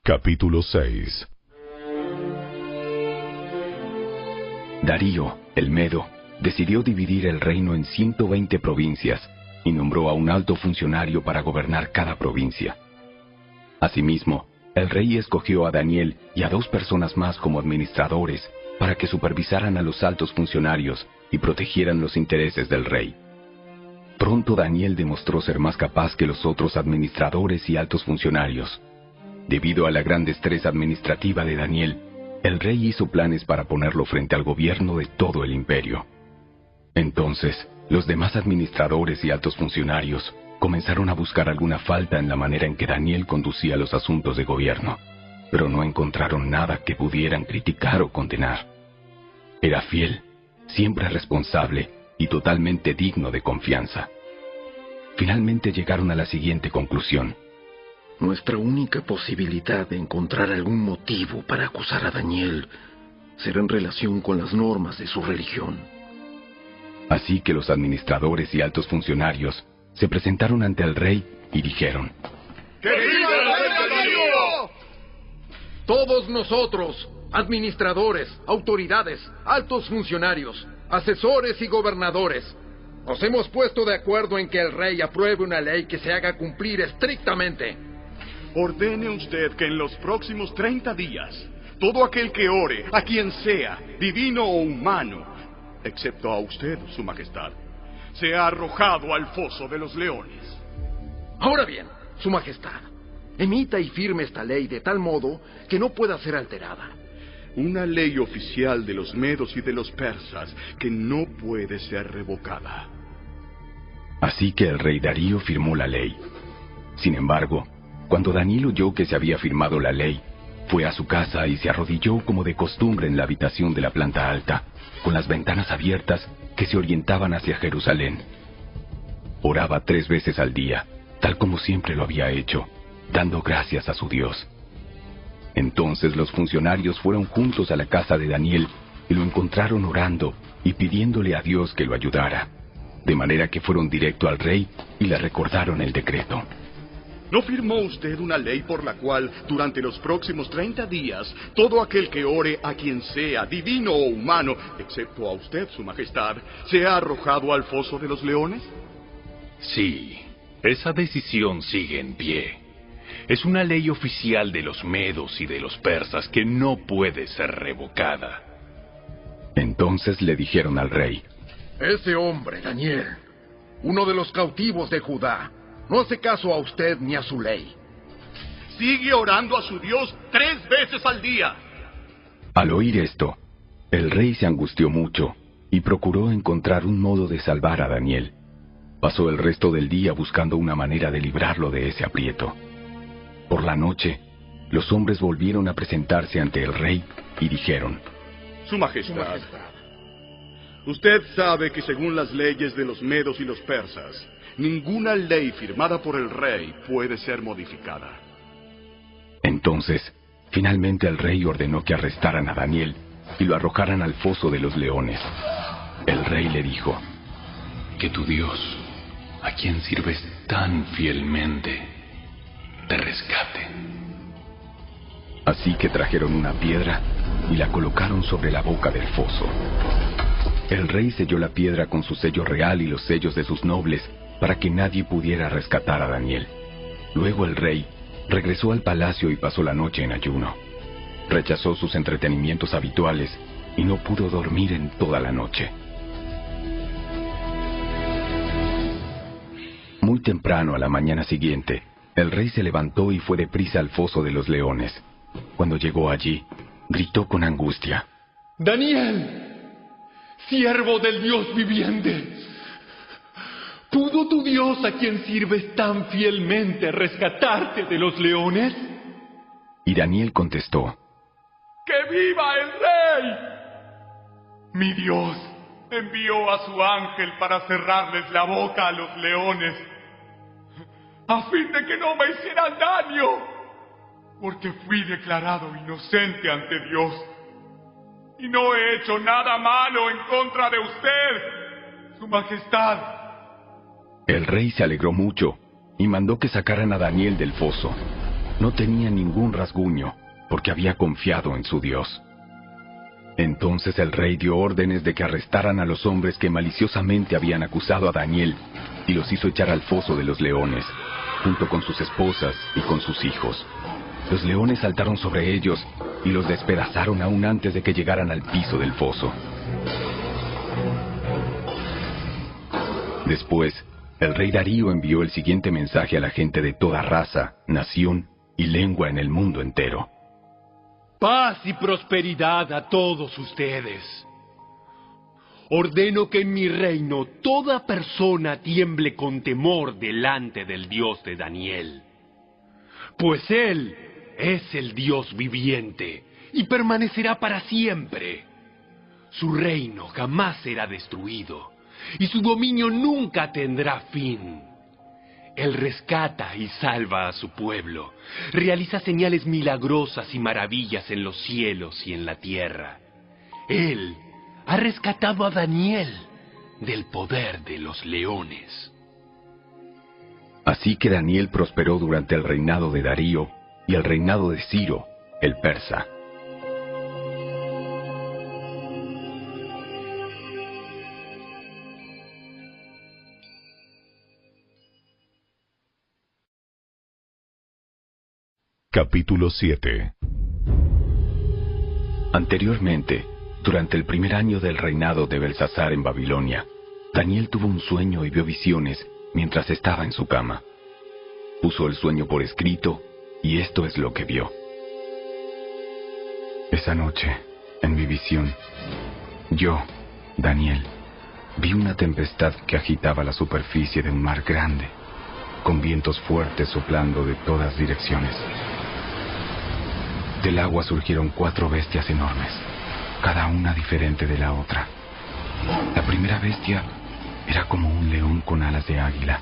Capítulo 6. Darío, el Medo, decidió dividir el reino en 120 provincias y nombró a un alto funcionario para gobernar cada provincia. Asimismo, el rey escogió a Daniel y a 2 personas más como administradores para que supervisaran a los altos funcionarios y protegieran los intereses del rey. Pronto Daniel demostró ser más capaz que los otros administradores y altos funcionarios. Debido a la gran destreza administrativa de Daniel, el rey hizo planes para ponerlo frente al gobierno de todo el imperio. Entonces, los demás administradores y altos funcionarios comenzaron a buscar alguna falta en la manera en que Daniel conducía los asuntos de gobierno, pero no encontraron nada que pudieran criticar o condenar. Era fiel, siempre responsable y totalmente digno de confianza. Finalmente llegaron a la siguiente conclusión. Nuestra única posibilidad de encontrar algún motivo para acusar a Daniel será en relación con las normas de su religión. Así que los administradores y altos funcionarios se presentaron ante el rey y dijeron: ¡Que viva el rey Darío! Todos nosotros, administradores, autoridades, altos funcionarios, asesores y gobernadores, nos hemos puesto de acuerdo en que el rey apruebe una ley que se haga cumplir estrictamente. Ordene usted que en los próximos 30 días, todo aquel que ore, a quien sea, divino o humano, excepto a usted, su majestad, sea arrojado al foso de los leones. Ahora bien, su majestad, emita y firme esta ley de tal modo que no pueda ser alterada. Una ley oficial de los medos y de los persas que no puede ser revocada. Así que el rey Darío firmó la ley. Sin embargo, cuando Daniel oyó que se había firmado la ley, fue a su casa y se arrodilló como de costumbre en la habitación de la planta alta, con las ventanas abiertas que se orientaban hacia Jerusalén. Oraba 3 veces al día, tal como siempre lo había hecho, dando gracias a su Dios. Entonces los funcionarios fueron juntos a la casa de Daniel y lo encontraron orando y pidiéndole a Dios que lo ayudara, de manera que fueron directo al rey y le recordaron el decreto. ¿No firmó usted una ley por la cual, durante los próximos 30 días, todo aquel que ore a quien sea, divino o humano, excepto a usted, su majestad, sea arrojado al foso de los leones? Sí, esa decisión sigue en pie. Es una ley oficial de los medos y de los persas que no puede ser revocada. Entonces le dijeron al rey: Ese hombre, Daniel, uno de los cautivos de Judá, no hace caso a usted ni a su ley. Sigue orando a su Dios 3 veces al día. Al oír esto, el rey se angustió mucho y procuró encontrar un modo de salvar a Daniel. Pasó el resto del día buscando una manera de librarlo de ese aprieto. Por la noche, los hombres volvieron a presentarse ante el rey y dijeron: Su majestad, usted sabe que según las leyes de los medos y los persas, ninguna ley firmada por el rey puede ser modificada. Entonces, finalmente el rey ordenó que arrestaran a Daniel y lo arrojaran al foso de los leones. El rey le dijo: Que tu Dios, a quien sirves tan fielmente, te rescate. Así que trajeron una piedra y la colocaron sobre la boca del foso. El rey selló la piedra con su sello real y los sellos de sus nobles para que nadie pudiera rescatar a Daniel. Luego el rey regresó al palacio y pasó la noche en ayuno. Rechazó sus entretenimientos habituales y no pudo dormir en toda la noche. Muy temprano a la mañana siguiente, el rey se levantó y fue deprisa al foso de los leones. Cuando llegó allí, gritó con angustia: Daniel, siervo del Dios viviente, ¿pudo tu Dios a quien sirves tan fielmente rescatarte de los leones? Y Daniel contestó: ¡Que viva el rey! Mi Dios envió a su ángel para cerrarles la boca a los leones, a fin de que no me hicieran daño, porque fui declarado inocente ante Dios, y no he hecho nada malo en contra de usted, su majestad. El rey se alegró mucho y mandó que sacaran a Daniel del foso. No tenía ningún rasguño, porque había confiado en su Dios. Entonces el rey dio órdenes de que arrestaran a los hombres que maliciosamente habían acusado a Daniel y los hizo echar al foso de los leones, junto con sus esposas y con sus hijos. Los leones saltaron sobre ellos y los despedazaron aún antes de que llegaran al piso del foso. Después, el rey Darío envió el siguiente mensaje a la gente de toda raza, nación y lengua en el mundo entero. Paz y prosperidad a todos ustedes. Ordeno que en mi reino toda persona tiemble con temor delante del Dios de Daniel. Pues Él es el Dios viviente y permanecerá para siempre. Su reino jamás será destruido y su dominio nunca tendrá fin. Él rescata y salva a su pueblo, realiza señales milagrosas y maravillas en los cielos y en la tierra. Él ha rescatado a Daniel del poder de los leones. Así que Daniel prosperó durante el reinado de Darío y el reinado de Ciro, el persa. Capítulo 7. Anteriormente, durante el primer año del reinado de Belsasar en Babilonia, Daniel tuvo un sueño y vio visiones mientras estaba en su cama. Puso el sueño por escrito y esto es lo que vio. Esa noche, en mi visión, yo, Daniel, vi una tempestad que agitaba la superficie de un mar grande, con vientos fuertes soplando de todas direcciones. Del agua surgieron 4 bestias enormes, cada una diferente de la otra. La primera bestia era como un león con alas de águila.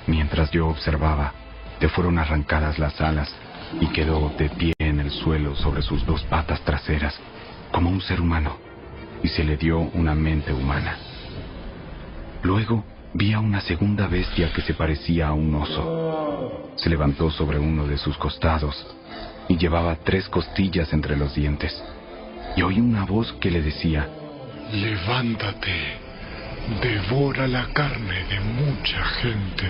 Mientras yo observaba, le fueron arrancadas las alas y quedó de pie en el suelo sobre sus 2 patas traseras, como un ser humano, y se le dio una mente humana. Luego vi a una segunda bestia que se parecía a un oso. Se levantó sobre uno de sus costados y llevaba 3 costillas entre los dientes. Y oí una voz que le decía: levántate, devora la carne de mucha gente.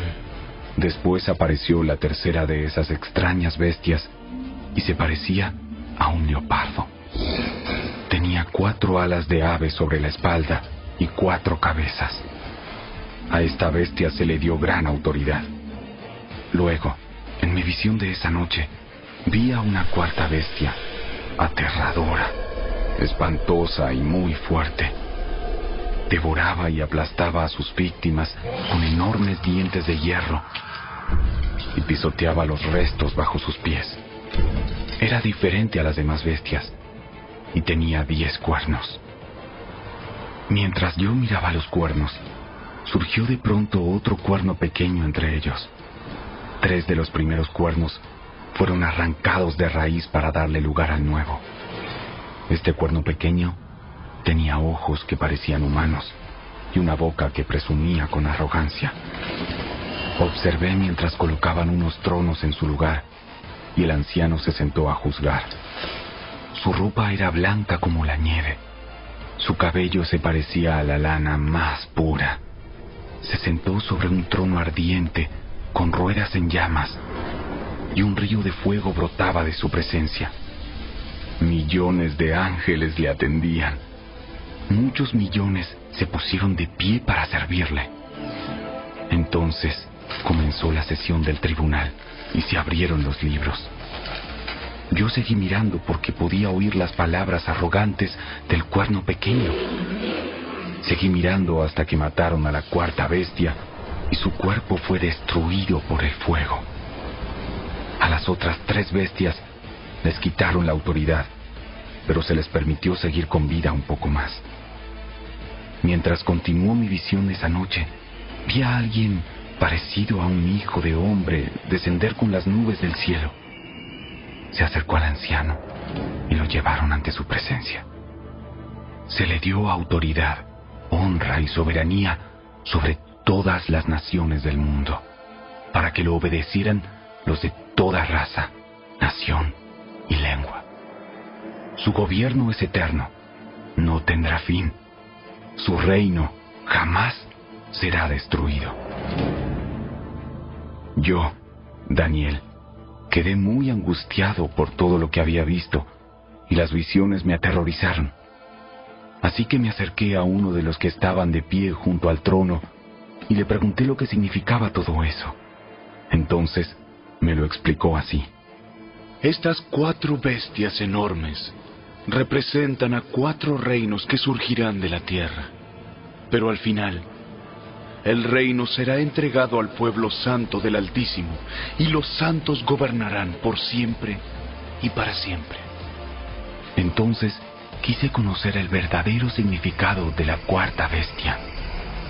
Después apareció la tercera de esas extrañas bestias y se parecía a un leopardo. Tenía 4 alas de ave sobre la espalda y 4 cabezas. A esta bestia se le dio gran autoridad. Luego, en mi visión de esa noche, vi a una 4ª bestia, aterradora, espantosa y muy fuerte. Devoraba y aplastaba a sus víctimas con enormes dientes de hierro y pisoteaba los restos bajo sus pies. Era diferente a las demás bestias y tenía 10 cuernos. Mientras yo miraba los cuernos, surgió de pronto otro cuerno pequeño entre ellos. 3 de los primeros cuernos fueron arrancados de raíz para darle lugar al nuevo. Este cuerno pequeño tenía ojos que parecían humanos y una boca que presumía con arrogancia. Observé mientras colocaban unos tronos en su lugar y el anciano se sentó a juzgar. Su ropa era blanca como la nieve. Su cabello se parecía a la lana más pura. Se sentó sobre un trono ardiente con ruedas en llamas y un río de fuego brotaba de su presencia. Millones de ángeles le atendían. Muchos millones se pusieron de pie para servirle. Entonces comenzó la sesión del tribunal y se abrieron los libros. Yo seguí mirando porque podía oír las palabras arrogantes del cuerno pequeño. Seguí mirando hasta que mataron a la 4ª bestia y su cuerpo fue destruido por el fuego. A las otras 3 bestias les quitaron la autoridad, pero se les permitió seguir con vida un poco más. Mientras continuó mi visión esa noche, vi a alguien parecido a un hijo de hombre descender con las nubes del cielo. Se acercó al anciano y lo llevaron ante su presencia. Se le dio autoridad, honra y soberanía sobre todas las naciones del mundo, para que lo obedecieran los de toda raza, nación y lengua. Su gobierno es eterno no tendrá fin. Su reino jamás será destruido. Yo, Daniel, quedé muy angustiado por todo lo que había visto, y las visiones me aterrorizaron. Así que me acerqué a uno de los que estaban de pie junto al trono y le pregunté lo que significaba todo eso. Entonces me lo explicó así. Estas 4 bestias enormes representan a 4 reinos que surgirán de la tierra. Pero al final, el reino será entregado al pueblo santo del Altísimo, y los santos gobernarán por siempre y para siempre. Entonces quise conocer el verdadero significado de la 4ª bestia,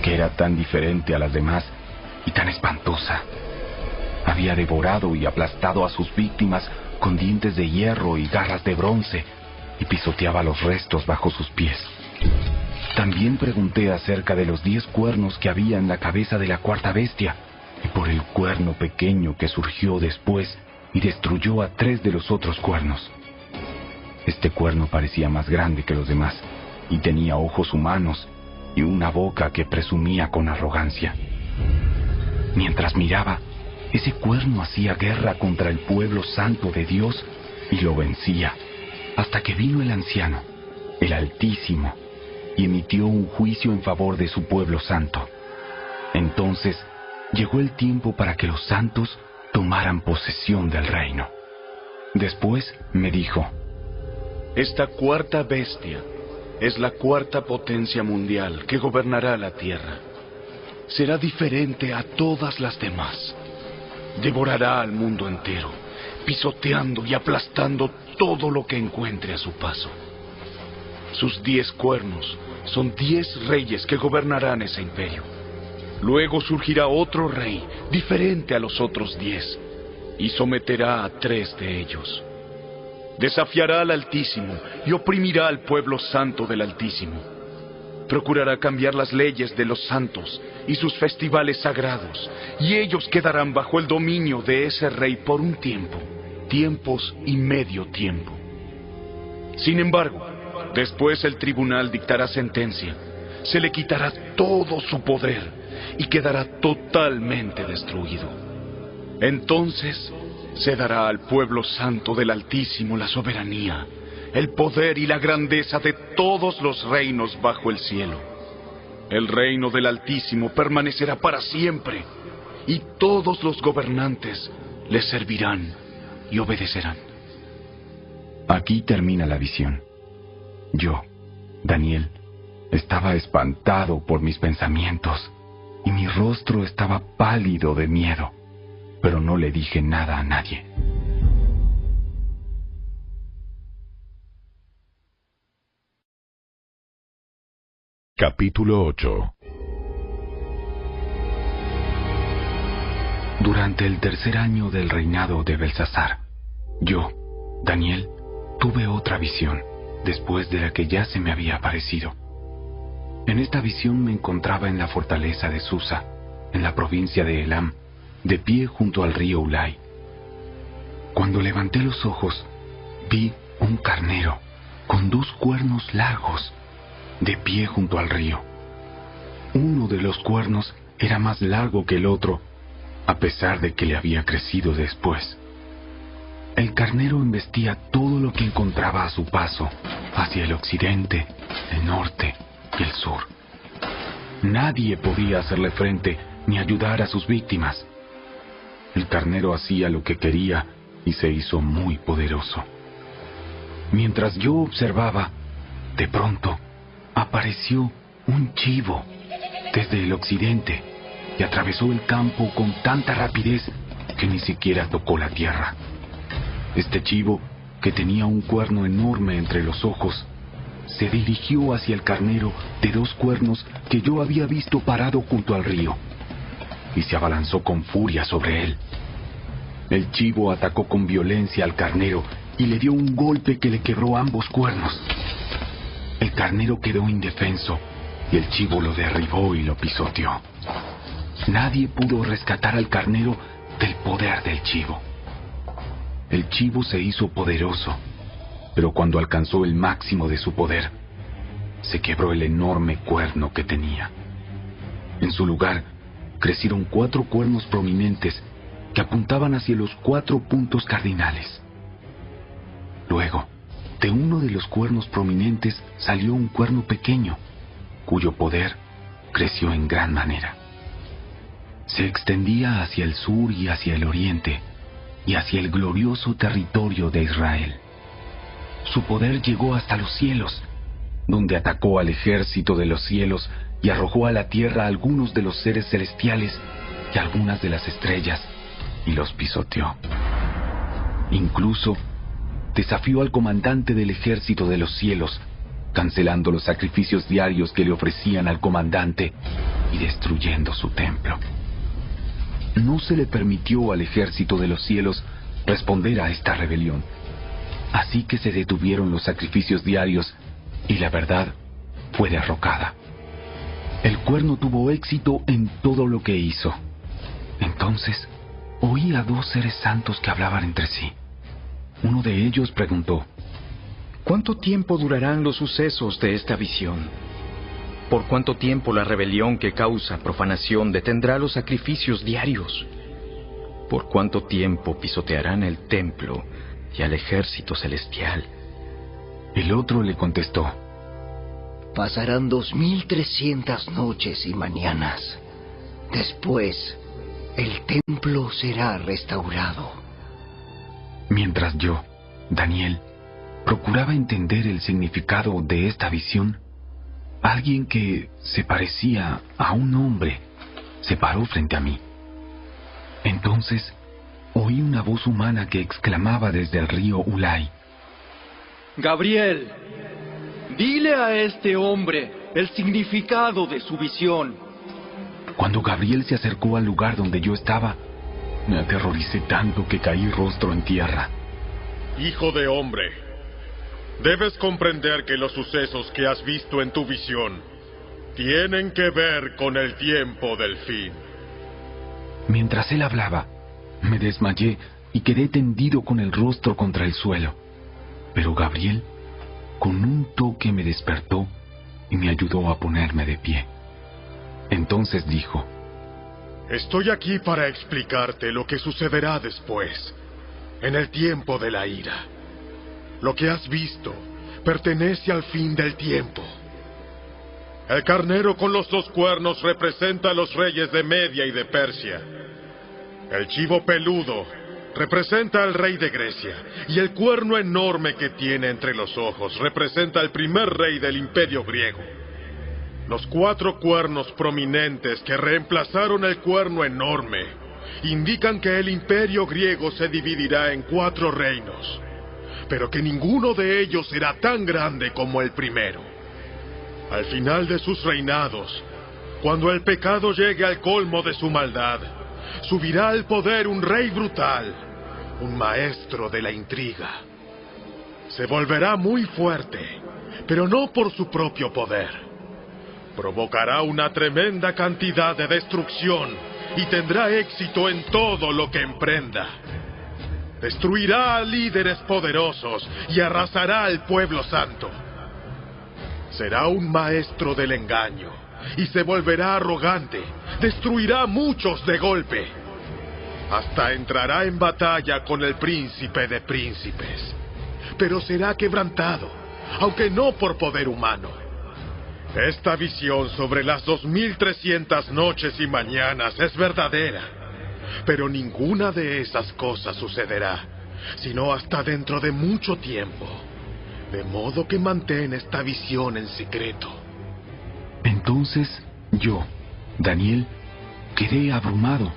que era tan diferente a las demás y tan espantosa. Había devorado y aplastado a sus víctimas con dientes de hierro y garras de bronce, y pisoteaba los restos bajo sus pies. También pregunté acerca de los 10 cuernos que había en la cabeza de la 4ª bestia, y por el cuerno pequeño que surgió después y destruyó a 3 de los otros cuernos. Este cuerno parecía más grande que los demás, y tenía ojos humanos y una boca que presumía con arrogancia. Mientras miraba, ese cuerno hacía guerra contra el pueblo santo de Dios y lo vencía, hasta que vino el anciano, el Altísimo, y emitió un juicio en favor de su pueblo santo. Entonces llegó el tiempo para que los santos tomaran posesión del reino. Después me dijo: Esta 4ª bestia es la 4ª potencia mundial que gobernará la tierra. Será diferente a todas las demás. Devorará al mundo entero, pisoteando y aplastando todo lo que encuentre a su paso. Sus 10 cuernos son 10 reyes que gobernarán ese imperio. Luego surgirá otro rey, diferente a los otros 10, y someterá a 3 de ellos. Desafiará al Altísimo y oprimirá al pueblo santo del Altísimo. Procurará cambiar las leyes de los santos y sus festivales sagrados, y ellos quedarán bajo el dominio de ese rey por un tiempo, tiempos y medio tiempo. Sin embargo, después el tribunal dictará sentencia, se le quitará todo su poder y quedará totalmente destruido. Entonces se dará al pueblo santo del Altísimo la soberanía, el poder y la grandeza de todos los reinos bajo el cielo. El reino del Altísimo permanecerá para siempre, y todos los gobernantes le servirán y obedecerán. Aquí termina la visión. Yo, Daniel, estaba espantado por mis pensamientos, y mi rostro estaba pálido de miedo, pero no le dije nada a nadie. Capítulo 8. Durante el 3er año del reinado de Belsasar, yo, Daniel, tuve otra visión, después de la que ya se me había aparecido. En esta visión me encontraba en la fortaleza de Susa, en la provincia de Elam, de pie junto al río Ulai. Cuando levanté los ojos, vi un carnero con 2 cuernos largos, de pie junto al río. Uno de los cuernos era más largo que el otro, a pesar de que le había crecido después. El carnero embestía todo lo que encontraba a su paso, hacia el occidente, el norte y el sur. Nadie podía hacerle frente ni ayudar a sus víctimas. El carnero hacía lo que quería y se hizo muy poderoso. Mientras yo observaba, de pronto apareció un chivo desde el occidente y atravesó el campo con tanta rapidez que ni siquiera tocó la tierra. Este chivo, que tenía un cuerno enorme entre los ojos, se dirigió hacia el carnero de 2 cuernos que yo había visto parado junto al río, y se abalanzó con furia sobre él. El chivo atacó con violencia al carnero y le dio un golpe que le quebró ambos cuernos. El carnero quedó indefenso y el chivo lo derribó y lo pisoteó. Nadie pudo rescatar al carnero del poder del chivo. El chivo se hizo poderoso, pero cuando alcanzó el máximo de su poder, se quebró el enorme cuerno que tenía. En su lugar, crecieron 4 cuernos prominentes que apuntaban hacia los 4 puntos cardinales. Luego, de uno de los cuernos prominentes salió un cuerno pequeño, cuyo poder creció en gran manera. Se extendía hacia el sur y hacia el oriente, y hacia el glorioso territorio de Israel. Su poder llegó hasta los cielos, donde atacó al ejército de los cielos y arrojó a la tierra algunos de los seres celestiales y algunas de las estrellas, y los pisoteó. Incluso desafió al comandante del ejército de los cielos, cancelando los sacrificios diarios que le ofrecían al comandante y destruyendo su templo. No se le permitió al ejército de los cielos responder a esta rebelión, así que se detuvieron los sacrificios diarios y la verdad fue derrocada. El cuerno tuvo éxito en todo lo que hizo. Entonces oí a 2 seres santos que hablaban entre sí. Uno de ellos preguntó: ¿cuánto tiempo durarán los sucesos de esta visión? ¿Por cuánto tiempo la rebelión que causa profanación detendrá los sacrificios diarios? ¿Por cuánto tiempo pisotearán el templo y al ejército celestial? El otro le contestó: pasarán 2300 noches y mañanas. Después, el templo será restaurado. Mientras yo, Daniel, procuraba entender el significado de esta visión, alguien que se parecía a un hombre se paró frente a mí. Entonces, oí una voz humana que exclamaba desde el río Ulai: Gabriel, dile a este hombre el significado de su visión. Cuando Gabriel se acercó al lugar donde yo estaba, me aterroricé tanto que caí rostro en tierra. Hijo de hombre, debes comprender que los sucesos que has visto en tu visión tienen que ver con el tiempo del fin. Mientras él hablaba, me desmayé y quedé tendido con el rostro contra el suelo. Pero Gabriel, con un toque, me despertó y me ayudó a ponerme de pie. Entonces dijo: estoy aquí para explicarte lo que sucederá después, en el tiempo de la ira. Lo que has visto pertenece al fin del tiempo. El carnero con los 2 cuernos representa a los reyes de Media y de Persia. El chivo peludo representa al rey de Grecia, y el cuerno enorme que tiene entre los ojos representa al primer rey del imperio griego. Los 4 cuernos prominentes que reemplazaron el cuerno enorme indican que el imperio griego se dividirá en 4 reinos, pero que ninguno de ellos será tan grande como el primero. Al final de sus reinados, cuando el pecado llegue al colmo de su maldad, subirá al poder un rey brutal, un maestro de la intriga. Se volverá muy fuerte, pero no por su propio poder. Provocará una tremenda cantidad de destrucción y tendrá éxito en todo lo que emprenda. Destruirá a líderes poderosos y arrasará al pueblo santo. Será un maestro del engaño y se volverá arrogante. Destruirá a muchos de golpe. Hasta entrará en batalla con el príncipe de príncipes. Pero será quebrantado, aunque no por poder humano. Esta visión sobre las 2300 noches y mañanas es verdadera, pero ninguna de esas cosas sucederá, sino hasta dentro de mucho tiempo. De modo que mantén esta visión en secreto. Entonces yo, Daniel, quedé abrumado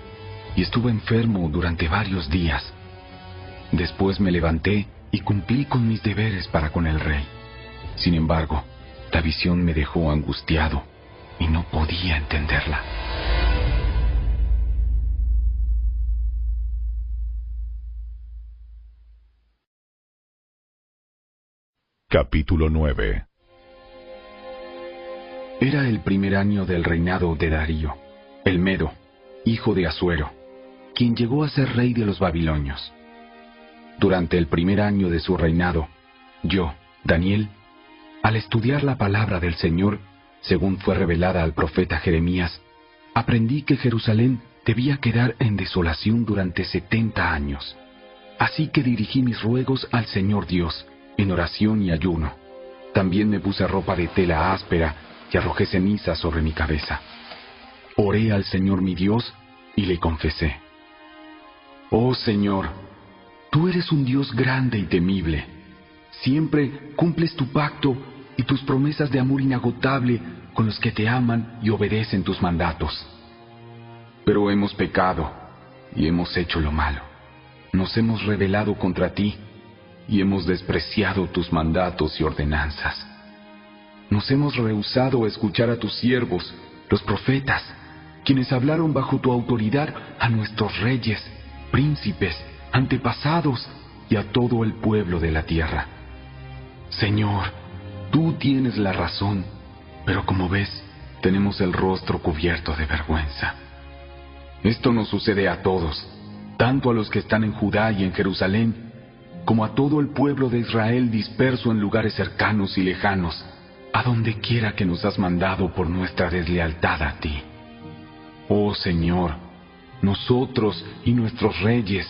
y estuve enfermo durante varios días. Después me levanté y cumplí con mis deberes para con el rey. Sin embargo, la visión me dejó angustiado y no podía entenderla. Capítulo 9. Era el primer año del reinado de Darío, el Medo, hijo de Asuero, quien llegó a ser rey de los babilonios. Durante el primer año de su reinado, yo, Daniel, Al estudiar la palabra del Señor, según fue revelada al profeta Jeremías, aprendí que Jerusalén debía quedar en desolación durante 70 años. Así que dirigí mis ruegos al Señor Dios, en oración y ayuno. También me puse ropa de tela áspera y arrojé ceniza sobre mi cabeza. Oré al Señor mi Dios y le confesé: Oh Señor, tú eres un Dios grande y temible. Siempre cumples tu pacto y tus promesas de amor inagotable con los que te aman y obedecen tus mandatos. Pero hemos pecado y hemos hecho lo malo. Nos hemos rebelado contra ti y hemos despreciado tus mandatos y ordenanzas. Nos hemos rehusado a escuchar a tus siervos, los profetas, quienes hablaron bajo tu autoridad a nuestros reyes, príncipes, antepasados y a todo el pueblo de la tierra. Señor, tú tienes la razón, pero como ves, tenemos el rostro cubierto de vergüenza. Esto nos sucede a todos, tanto a los que están en Judá y en Jerusalén, como a todo el pueblo de Israel disperso en lugares cercanos y lejanos, a donde quiera que nos has mandado por nuestra deslealtad a ti. Oh Señor, nosotros y nuestros reyes,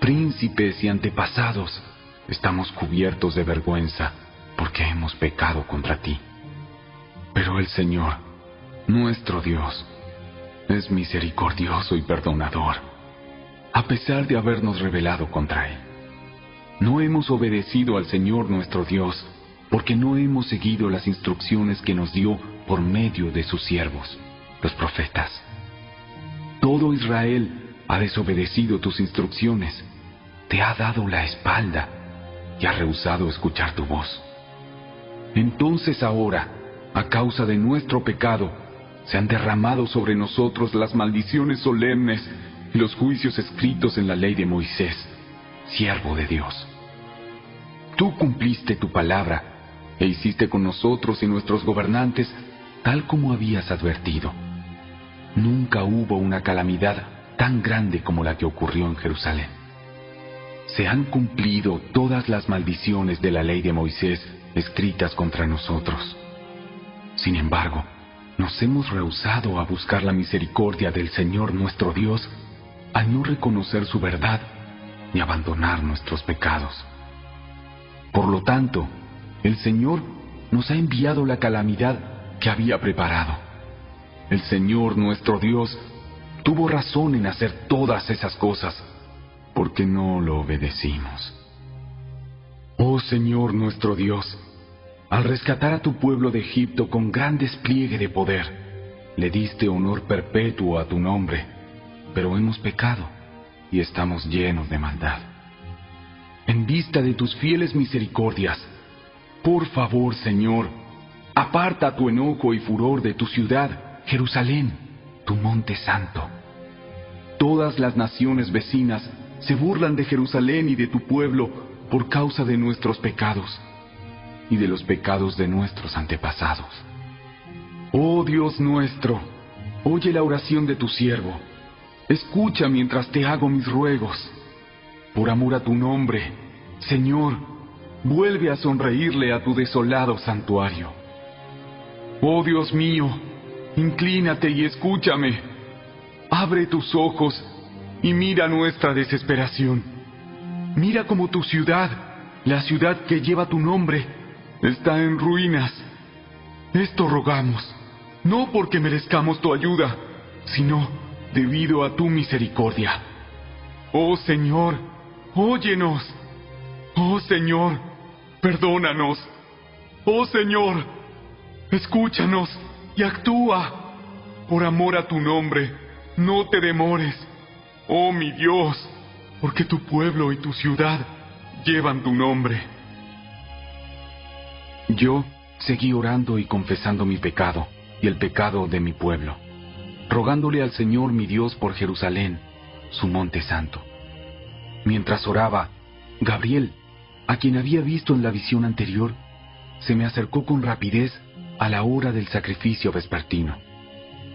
príncipes y antepasados, estamos cubiertos de vergüenza porque hemos pecado contra ti. Pero el Señor, nuestro Dios, es misericordioso y perdonador, a pesar de habernos rebelado contra Él. No hemos obedecido al Señor nuestro Dios, porque no hemos seguido las instrucciones que nos dio por medio de sus siervos, los profetas. Todo Israel ha desobedecido tus instrucciones, te ha dado la espalda y ha rehusado escuchar tu voz. Entonces ahora, a causa de nuestro pecado, se han derramado sobre nosotros las maldiciones solemnes y los juicios escritos en la ley de Moisés, siervo de Dios. Tú cumpliste tu palabra e hiciste con nosotros y nuestros gobernantes tal como habías advertido. Nunca hubo una calamidad tan grande como la que ocurrió en Jerusalén. Se han cumplido todas las maldiciones de la ley de Moisés escritas contra nosotros. Sin embargo, nos hemos rehusado a buscar la misericordia del Señor nuestro Dios al no reconocer su verdad ni abandonar nuestros pecados. Por lo tanto, el Señor nos ha enviado la calamidad que había preparado. El Señor nuestro Dios tuvo razón en hacer todas esas cosas, porque no lo obedecimos. Oh Señor nuestro Dios, al rescatar a tu pueblo de Egipto con gran despliegue de poder, le diste honor perpetuo a tu nombre, pero hemos pecado y estamos llenos de maldad. En vista de tus fieles misericordias, por favor, Señor, aparta tu enojo y furor de tu ciudad, Jerusalén, tu monte santo. Todas las naciones vecinas se burlan de Jerusalén y de tu pueblo por causa de nuestros pecados y de los pecados de nuestros antepasados. Oh Dios nuestro, oye la oración de tu siervo. Escucha mientras te hago mis ruegos. Por amor a tu nombre, Señor, vuelve a sonreírle a tu desolado santuario. Oh Dios mío, inclínate y escúchame. Abre tus ojos y mira nuestra desesperación. Mira cómo tu ciudad, la ciudad que lleva tu nombre, está en ruinas. Esto rogamos, no porque merezcamos tu ayuda, sino debido a tu misericordia. Oh Señor, óyenos. Oh Señor, perdónanos. Oh Señor, escúchanos y actúa. Por amor a tu nombre, no te demores. Oh mi Dios, porque tu pueblo y tu ciudad llevan tu nombre. Yo seguí orando y confesando mi pecado y el pecado de mi pueblo, rogándole al Señor mi Dios por Jerusalén, su monte santo. Mientras oraba, Gabriel, a quien había visto en la visión anterior, se me acercó con rapidez a la hora del sacrificio vespertino.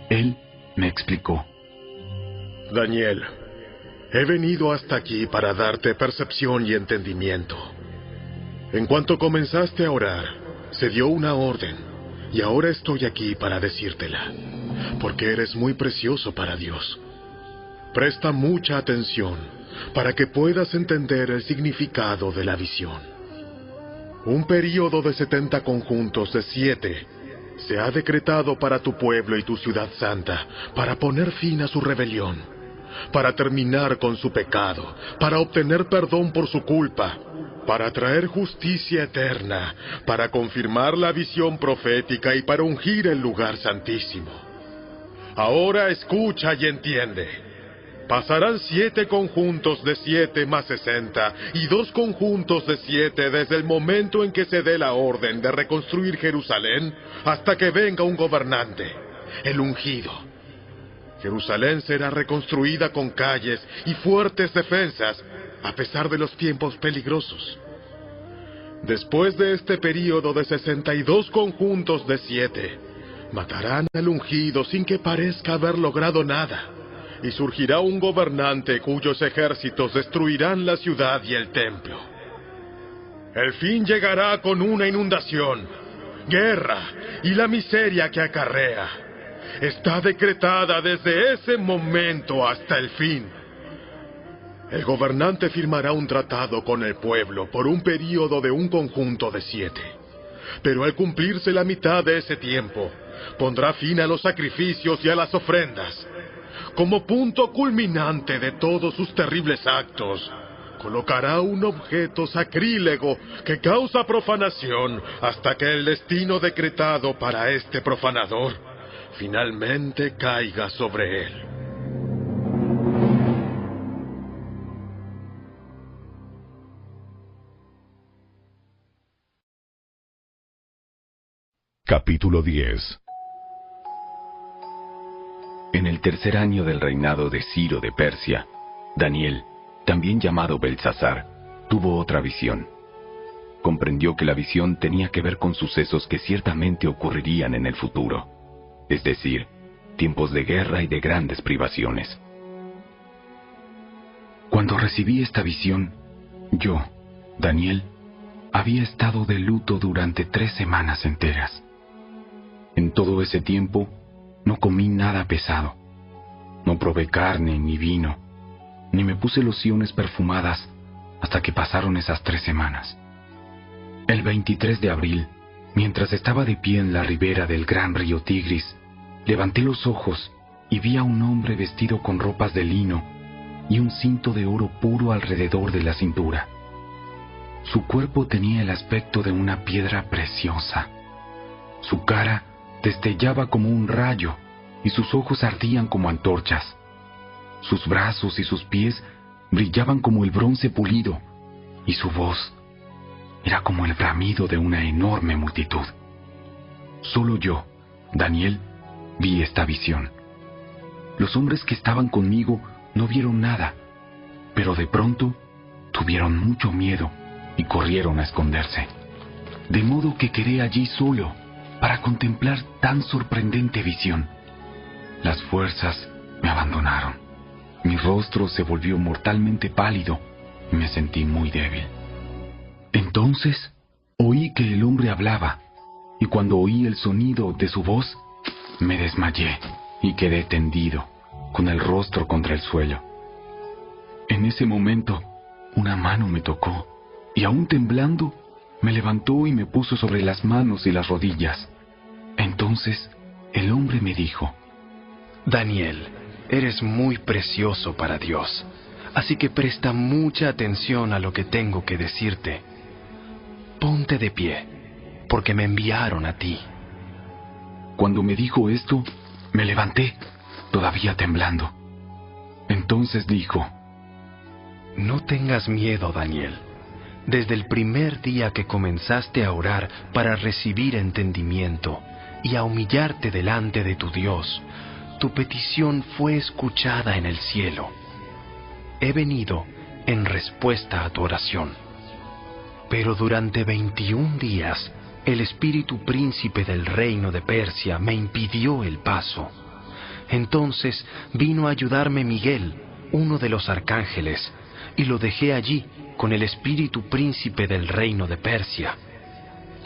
Él me explicó: Daniel, he venido hasta aquí para darte percepción y entendimiento. En cuanto comenzaste a orar, Se dio una orden, y ahora estoy aquí para decírtela, porque eres muy precioso para Dios. Presta mucha atención para que puedas entender el significado de la visión. Un período de 70 conjuntos de 7 se ha decretado para tu pueblo y tu ciudad santa, para poner fin a su rebelión, para terminar con su pecado, para obtener perdón por su culpa, para traer justicia eterna, para confirmar la visión profética y para ungir el lugar santísimo. Ahora escucha y entiende. Pasarán 7 conjuntos de 7 más 60 y 2 conjuntos de 7 desde el momento en que se dé la orden de reconstruir Jerusalén hasta que venga un gobernante, el ungido. Jerusalén será reconstruida con calles y fuertes defensas a pesar de los tiempos peligrosos. Después de este período de 62 conjuntos de 7, matarán al ungido sin que parezca haber logrado nada. Y surgirá un gobernante cuyos ejércitos destruirán la ciudad y el templo. El fin llegará con una inundación, guerra y la miseria que acarrea. Está decretada desde ese momento hasta el fin. El gobernante firmará un tratado con el pueblo por un período de un conjunto de 7. Pero al cumplirse la mitad de ese tiempo, pondrá fin a los sacrificios y a las ofrendas. Como punto culminante de todos sus terribles actos, colocará un objeto sacrílego que causa profanación hasta que el destino decretado para este profanador finalmente caiga sobre él. Capítulo 10. En el 3er año del reinado de Ciro de Persia, Daniel, también llamado Belsasar, tuvo otra visión. Comprendió que la visión tenía que ver con sucesos que ciertamente ocurrirían en el futuro, es decir, tiempos de guerra y de grandes privaciones. Cuando recibí esta visión, yo, Daniel, había estado de luto durante 3 semanas enteras. En todo ese tiempo, no comí nada pesado, no probé carne ni vino, ni me puse lociones perfumadas hasta que pasaron esas 3 semanas. El 23 de abril, mientras estaba de pie en la ribera del gran río Tigris, levanté los ojos y vi a un hombre vestido con ropas de lino y un cinto de oro puro alrededor de la cintura. Su cuerpo tenía el aspecto de una piedra preciosa. Su cara destellaba como un rayo y sus ojos ardían como antorchas. Sus brazos y sus pies brillaban como el bronce pulido y su voz era como el bramido de una enorme multitud. Solo yo, Daniel, vi esta visión. Los hombres que estaban conmigo no vieron nada, pero de pronto tuvieron mucho miedo y corrieron a esconderse. De modo que quedé allí solo para contemplar tan sorprendente visión. Las fuerzas me abandonaron. Mi rostro se volvió mortalmente pálido y me sentí muy débil. Entonces oí que el hombre hablaba, y cuando oí el sonido de su voz, me desmayé y quedé tendido, con el rostro contra el suelo. En ese momento, una mano me tocó, y aún temblando, me levantó y me puso sobre las manos y las rodillas. Entonces, el hombre me dijo: Daniel, eres muy precioso para Dios, así que presta mucha atención a lo que tengo que decirte. Ponte de pie, porque me enviaron a ti. Cuando me dijo esto, me levanté, todavía temblando. Entonces dijo: No tengas miedo, Daniel. Desde el primer día que comenzaste a orar para recibir entendimiento y a humillarte delante de tu Dios, tu petición fue escuchada en el cielo. He venido en respuesta a tu oración. Pero durante 21 días, el espíritu príncipe del reino de Persia me impidió el paso. Entonces vino a ayudarme Miguel, uno de los arcángeles, y lo dejé allí con el espíritu príncipe del reino de Persia.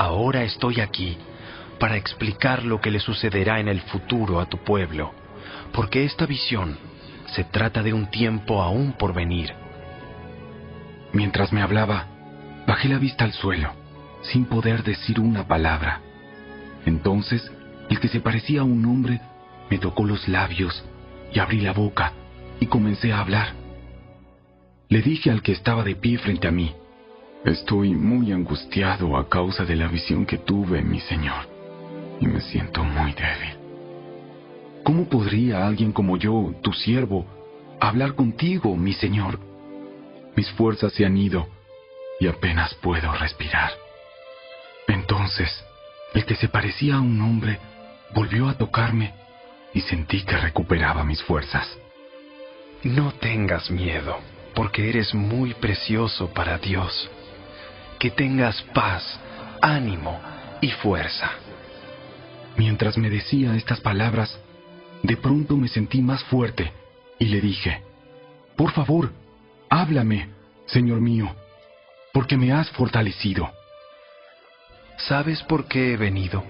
Ahora estoy aquí para explicar lo que le sucederá en el futuro a tu pueblo, porque esta visión se trata de un tiempo aún por venir. Mientras me hablaba, bajé la vista al suelo, sin poder decir una palabra. Entonces, el que se parecía a un hombre me tocó los labios y abrí la boca y comencé a hablar. Le dije al que estaba de pie frente a mí: estoy muy angustiado a causa de la visión que tuve, mi Señor, y me siento muy débil. ¿Cómo podría alguien como yo, tu siervo, hablar contigo, mi Señor? Mis fuerzas se han ido y apenas puedo respirar. Entonces, el que se parecía a un hombre volvió a tocarme y sentí que recuperaba mis fuerzas. No tengas miedo, porque eres muy precioso para Dios. Que tengas paz, ánimo y fuerza. Mientras me decía estas palabras, de pronto me sentí más fuerte y le dije: por favor, háblame, Señor mío, porque me has fortalecido. ¿Sabes por qué he venido?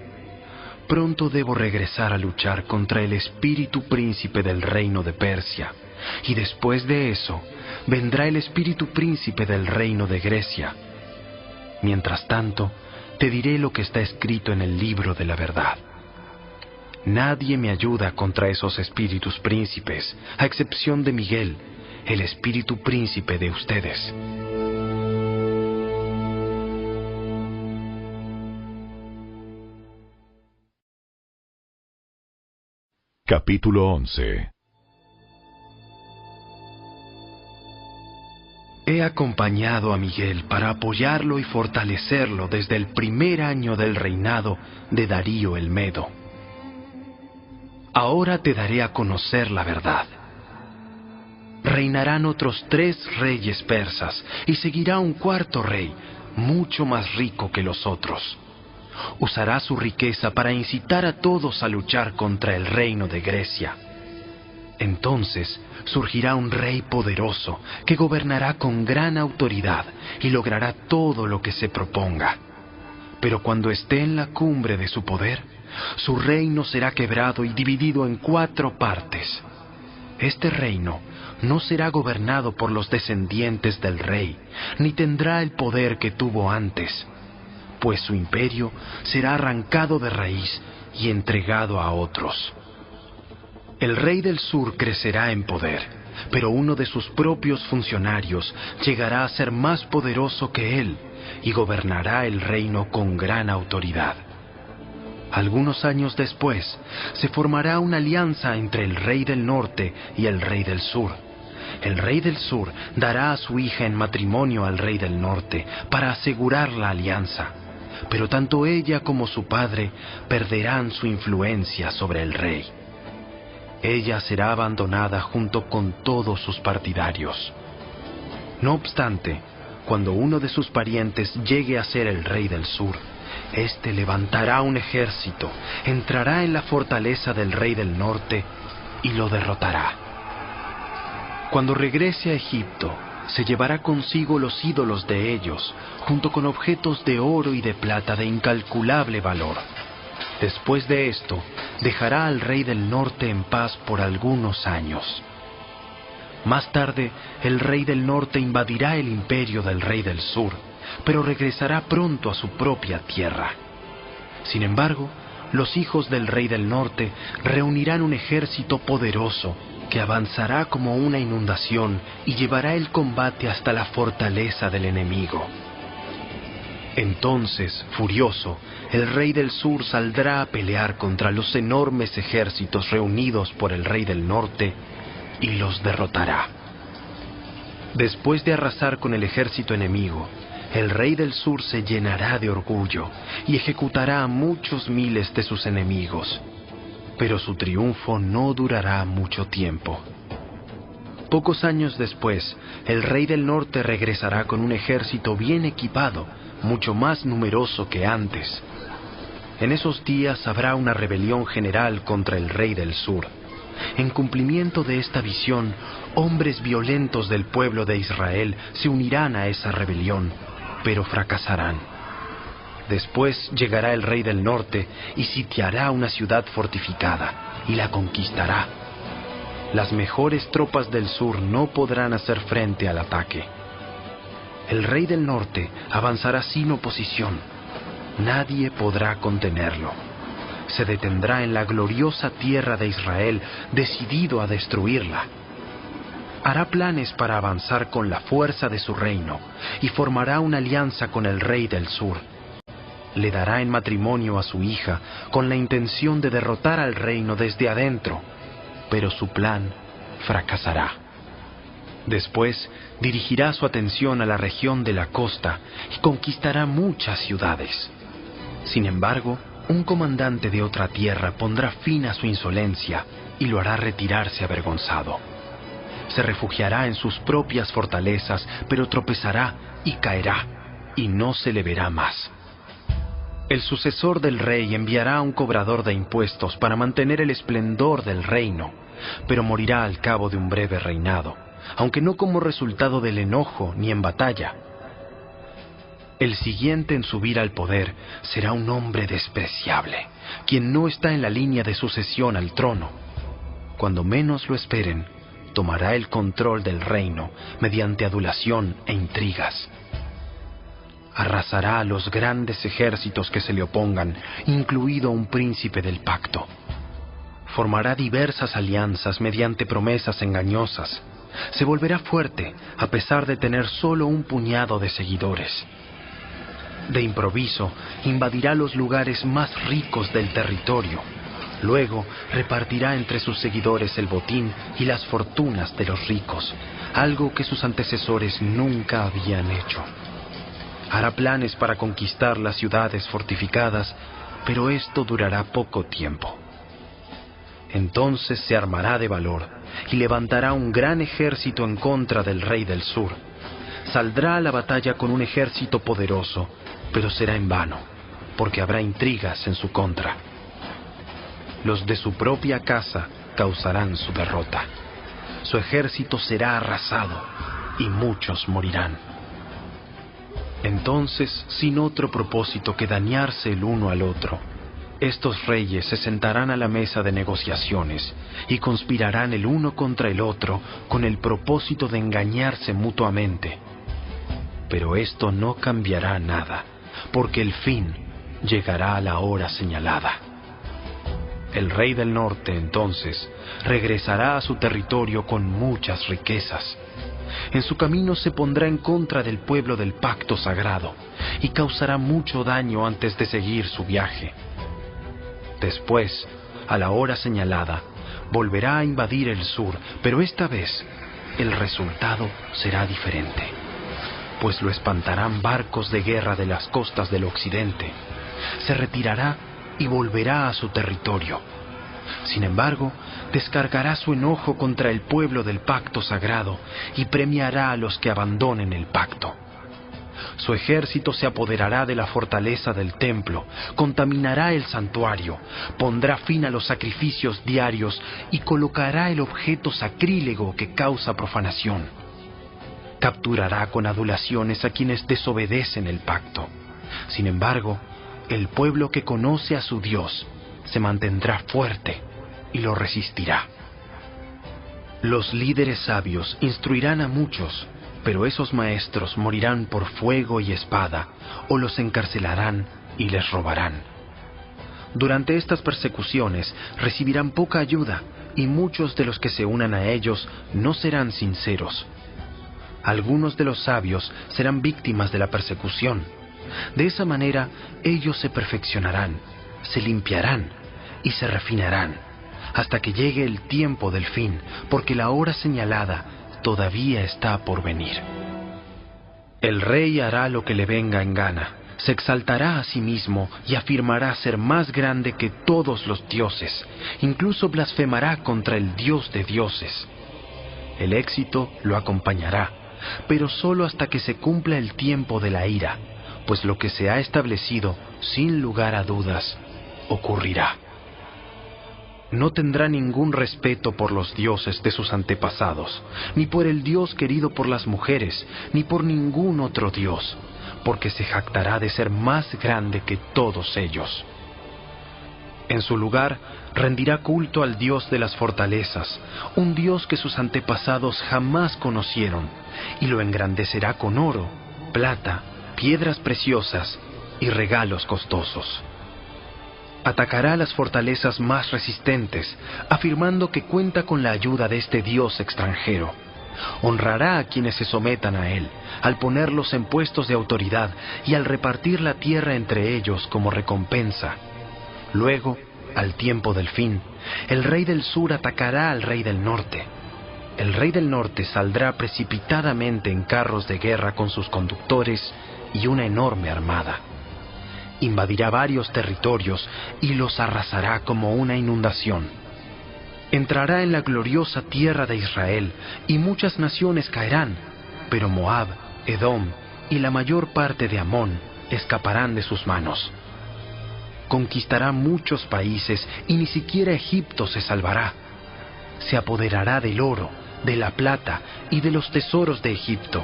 Pronto debo regresar a luchar contra el espíritu príncipe del reino de Persia, y después de eso vendrá el espíritu príncipe del reino de Grecia. Mientras tanto, te diré lo que está escrito en el libro de la verdad. Nadie me ayuda contra esos espíritus príncipes, a excepción de Miguel, el espíritu príncipe de ustedes. Capítulo 11. He acompañado a Miguel para apoyarlo y fortalecerlo desde el primer año del reinado de Darío el Medo. Ahora te daré a conocer la verdad. Reinarán otros 3 reyes persas y seguirá un 4º rey, mucho más rico que los otros. Usará su riqueza para incitar a todos a luchar contra el reino de Grecia. Entonces surgirá un rey poderoso que gobernará con gran autoridad y logrará todo lo que se proponga. Pero cuando esté en la cumbre de su poder, su reino será quebrado y dividido en 4 partes. Este reino no será gobernado por los descendientes del rey, ni tendrá el poder que tuvo antes, pues su imperio será arrancado de raíz y entregado a otros. El rey del sur crecerá en poder, pero uno de sus propios funcionarios llegará a ser más poderoso que él y gobernará el reino con gran autoridad. Algunos años después, se formará una alianza entre el rey del norte y el rey del sur. El rey del sur dará a su hija en matrimonio al rey del norte para asegurar la alianza, pero tanto ella como su padre perderán su influencia sobre el rey. Ella será abandonada junto con todos sus partidarios. No obstante, cuando uno de sus parientes llegue a ser el rey del sur, éste levantará un ejército, entrará en la fortaleza del rey del norte y lo derrotará. Cuando regrese a Egipto, se llevará consigo los ídolos de ellos, junto con objetos de oro y de plata de incalculable valor. Después de esto, dejará al rey del norte en paz por algunos años. Más tarde, el rey del norte invadirá el imperio del rey del sur, pero regresará pronto a su propia tierra. Sin embargo, los hijos del rey del norte reunirán un ejército poderoso que avanzará como una inundación y llevará el combate hasta la fortaleza del enemigo. Entonces, furioso, el rey del sur saldrá a pelear contra los enormes ejércitos reunidos por el rey del norte y los derrotará. Después de arrasar con el ejército enemigo, el rey del sur se llenará de orgullo y ejecutará a muchos miles de sus enemigos. Pero su triunfo no durará mucho tiempo. Pocos años después, el rey del norte regresará con un ejército bien equipado, mucho más numeroso que antes. En esos días habrá una rebelión general contra el rey del sur. En cumplimiento de esta visión, hombres violentos del pueblo de Israel se unirán a esa rebelión, pero fracasarán. Después llegará el rey del norte y sitiará una ciudad fortificada y la conquistará. Las mejores tropas del sur no podrán hacer frente al ataque. El rey del norte avanzará sin oposición. Nadie podrá contenerlo. Se detendrá en la gloriosa tierra de Israel, decidido a destruirla. Hará planes para avanzar con la fuerza de su reino y formará una alianza con el rey del sur. Le dará en matrimonio a su hija con la intención de derrotar al reino desde adentro, pero su plan fracasará. Después dirigirá su atención a la región de la costa y conquistará muchas ciudades. Sin embargo, un comandante de otra tierra pondrá fin a su insolencia y lo hará retirarse avergonzado. Se refugiará en sus propias fortalezas, pero tropezará y caerá, y no se le verá más. El sucesor del rey enviará a un cobrador de impuestos para mantener el esplendor del reino, pero morirá al cabo de un breve reinado, aunque no como resultado del enojo ni en batalla. El siguiente en subir al poder será un hombre despreciable, quien no está en la línea de sucesión al trono. Cuando menos lo esperen, tomará el control del reino mediante adulación e intrigas. Arrasará a los grandes ejércitos que se le opongan, incluido un príncipe del pacto. Formará diversas alianzas mediante promesas engañosas. Se volverá fuerte a pesar de tener solo un puñado de seguidores. De improviso, invadirá los lugares más ricos del territorio. Luego, repartirá entre sus seguidores el botín y las fortunas de los ricos, algo que sus antecesores nunca habían hecho. Hará planes para conquistar las ciudades fortificadas, pero esto durará poco tiempo. Entonces se armará de valor y levantará un gran ejército en contra del rey del sur. Saldrá a la batalla con un ejército poderoso, pero será en vano, porque habrá intrigas en su contra. Los de su propia casa causarán su derrota. Su ejército será arrasado y muchos morirán. Entonces, sin otro propósito que dañarse el uno al otro, estos reyes se sentarán a la mesa de negociaciones y conspirarán el uno contra el otro con el propósito de engañarse mutuamente. Pero esto no cambiará nada, porque el fin llegará a la hora señalada. El rey del norte, entonces, regresará a su territorio con muchas riquezas. En su camino se pondrá en contra del pueblo del pacto sagrado y causará mucho daño antes de seguir su viaje. Después, a la hora señalada, volverá a invadir el sur, pero esta vez el resultado será diferente, pues lo espantarán barcos de guerra de las costas del occidente. Se retirará y volverá a su territorio. Sin embargo, descargará su enojo contra el pueblo del pacto sagrado y premiará a los que abandonen el pacto. Su ejército se apoderará de la fortaleza del templo, contaminará el santuario, pondrá fin a los sacrificios diarios y colocará el objeto sacrílego que causa profanación. Capturará con adulaciones a quienes desobedecen el pacto. Sin embargo, el pueblo que conoce a su Dios se mantendrá fuerte y lo resistirá. Los líderes sabios instruirán a muchos, pero esos maestros morirán por fuego y espada, o los encarcelarán y les robarán. Durante estas persecuciones recibirán poca ayuda, y muchos de los que se unan a ellos no serán sinceros. Algunos de los sabios serán víctimas de la persecución. De esa manera, ellos se perfeccionarán, se limpiarán y se refinarán, hasta que llegue el tiempo del fin, porque la hora señalada todavía está por venir. El rey hará lo que le venga en gana, se exaltará a sí mismo y afirmará ser más grande que todos los dioses, incluso blasfemará contra el Dios de dioses. El éxito lo acompañará, pero solo hasta que se cumpla el tiempo de la ira, pues lo que se ha establecido, sin lugar a dudas, ocurrirá. No tendrá ningún respeto por los dioses de sus antepasados, ni por el Dios querido por las mujeres, ni por ningún otro Dios, porque se jactará de ser más grande que todos ellos. En su lugar, rendirá culto al Dios de las fortalezas, un Dios que sus antepasados jamás conocieron, y lo engrandecerá con oro, plata, piedras preciosas y regalos costosos. Atacará las fortalezas más resistentes, afirmando que cuenta con la ayuda de este Dios extranjero. Honrará a quienes se sometan a él, al ponerlos en puestos de autoridad y al repartir la tierra entre ellos como recompensa. Luego, al tiempo del fin, el rey del sur atacará al rey del norte. El rey del norte saldrá precipitadamente en carros de guerra con sus conductores y una enorme armada. Invadirá varios territorios y los arrasará como una inundación. Entrará en la gloriosa tierra de Israel y muchas naciones caerán, pero Moab, Edom y la mayor parte de Amón escaparán de sus manos. Conquistará muchos países y ni siquiera Egipto se salvará. Se apoderará del oro, de la plata y de los tesoros de Egipto.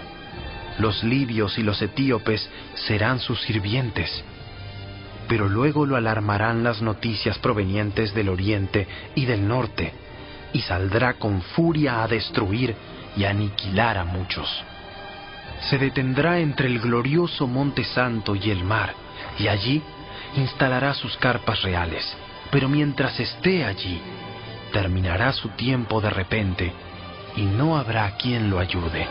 Los libios y los etíopes serán sus sirvientes. Pero luego lo alarmarán las noticias provenientes del oriente y del norte, y saldrá con furia a destruir y aniquilar a muchos. Se detendrá entre el glorioso Monte Santo y el mar, y allí instalará sus carpas reales. Pero mientras esté allí, terminará su tiempo de repente, y no habrá quien lo ayude.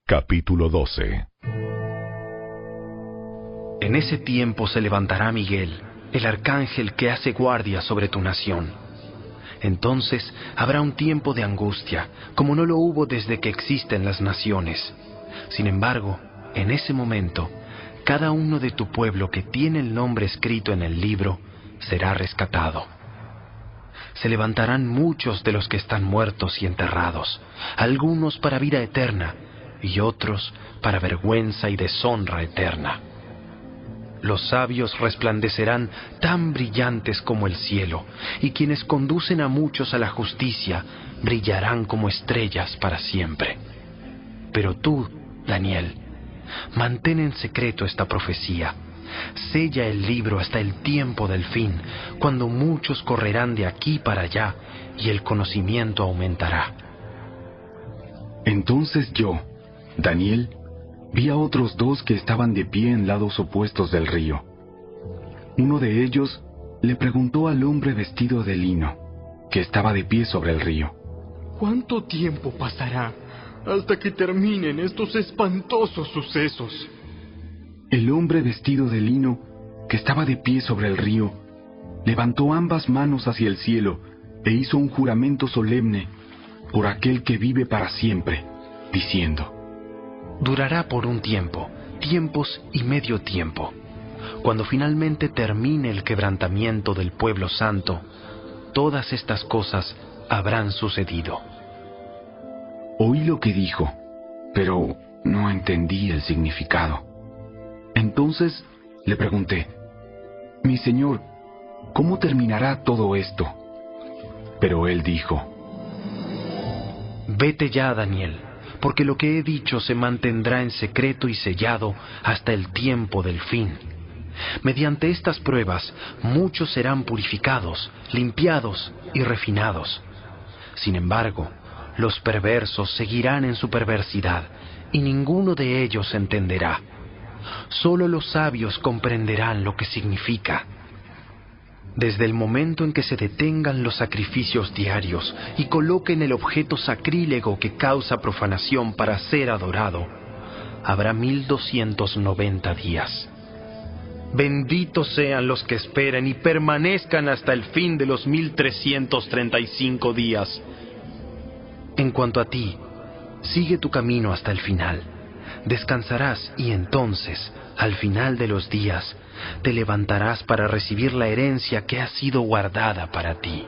Capítulo 12. En ese tiempo se levantará Miguel, el arcángel que hace guardia sobre tu nación. Entonces habrá un tiempo de angustia, como no lo hubo desde que existen las naciones. Sin embargo, en ese momento, cada uno de tu pueblo que tiene el nombre escrito en el libro será rescatado. Se levantarán muchos de los que están muertos y enterrados, algunos para vida eterna y otros para vergüenza y deshonra eterna. Los sabios resplandecerán tan brillantes como el cielo, y quienes conducen a muchos a la justicia brillarán como estrellas para siempre. Pero tú, Daniel, mantén en secreto esta profecía. Sella el libro hasta el tiempo del fin, cuando muchos correrán de aquí para allá y el conocimiento aumentará. Entonces yo, Daniel, vi a otros dos que estaban de pie en lados opuestos del río. Uno de ellos le preguntó al hombre vestido de lino, que estaba de pie sobre el río: ¿Cuánto tiempo pasará hasta que terminen estos espantosos sucesos? El hombre vestido de lino, que estaba de pie sobre el río, levantó ambas manos hacia el cielo e hizo un juramento solemne por aquel que vive para siempre, diciendo: Durará por un tiempo, tiempos y medio tiempo. Cuando finalmente termine el quebrantamiento del pueblo santo, todas estas cosas habrán sucedido. Oí lo que dijo, pero no entendí el significado. Entonces le pregunté: Mi señor, ¿cómo terminará todo esto? Pero él dijo: Vete ya, Daniel, porque lo que he dicho se mantendrá en secreto y sellado hasta el tiempo del fin. Mediante estas pruebas, muchos serán purificados, limpiados y refinados. Sin embargo, los perversos seguirán en su perversidad, y ninguno de ellos entenderá. Solo los sabios comprenderán lo que significa. Desde el momento en que se detengan los sacrificios diarios y coloquen el objeto sacrílego que causa profanación para ser adorado, habrá 1290 días. Benditos sean los que esperen y permanezcan hasta el fin de los 1335 días. En cuanto a ti, sigue tu camino hasta el final. Descansarás y entonces, al final de los días, te levantarás para recibir la herencia que ha sido guardada para ti.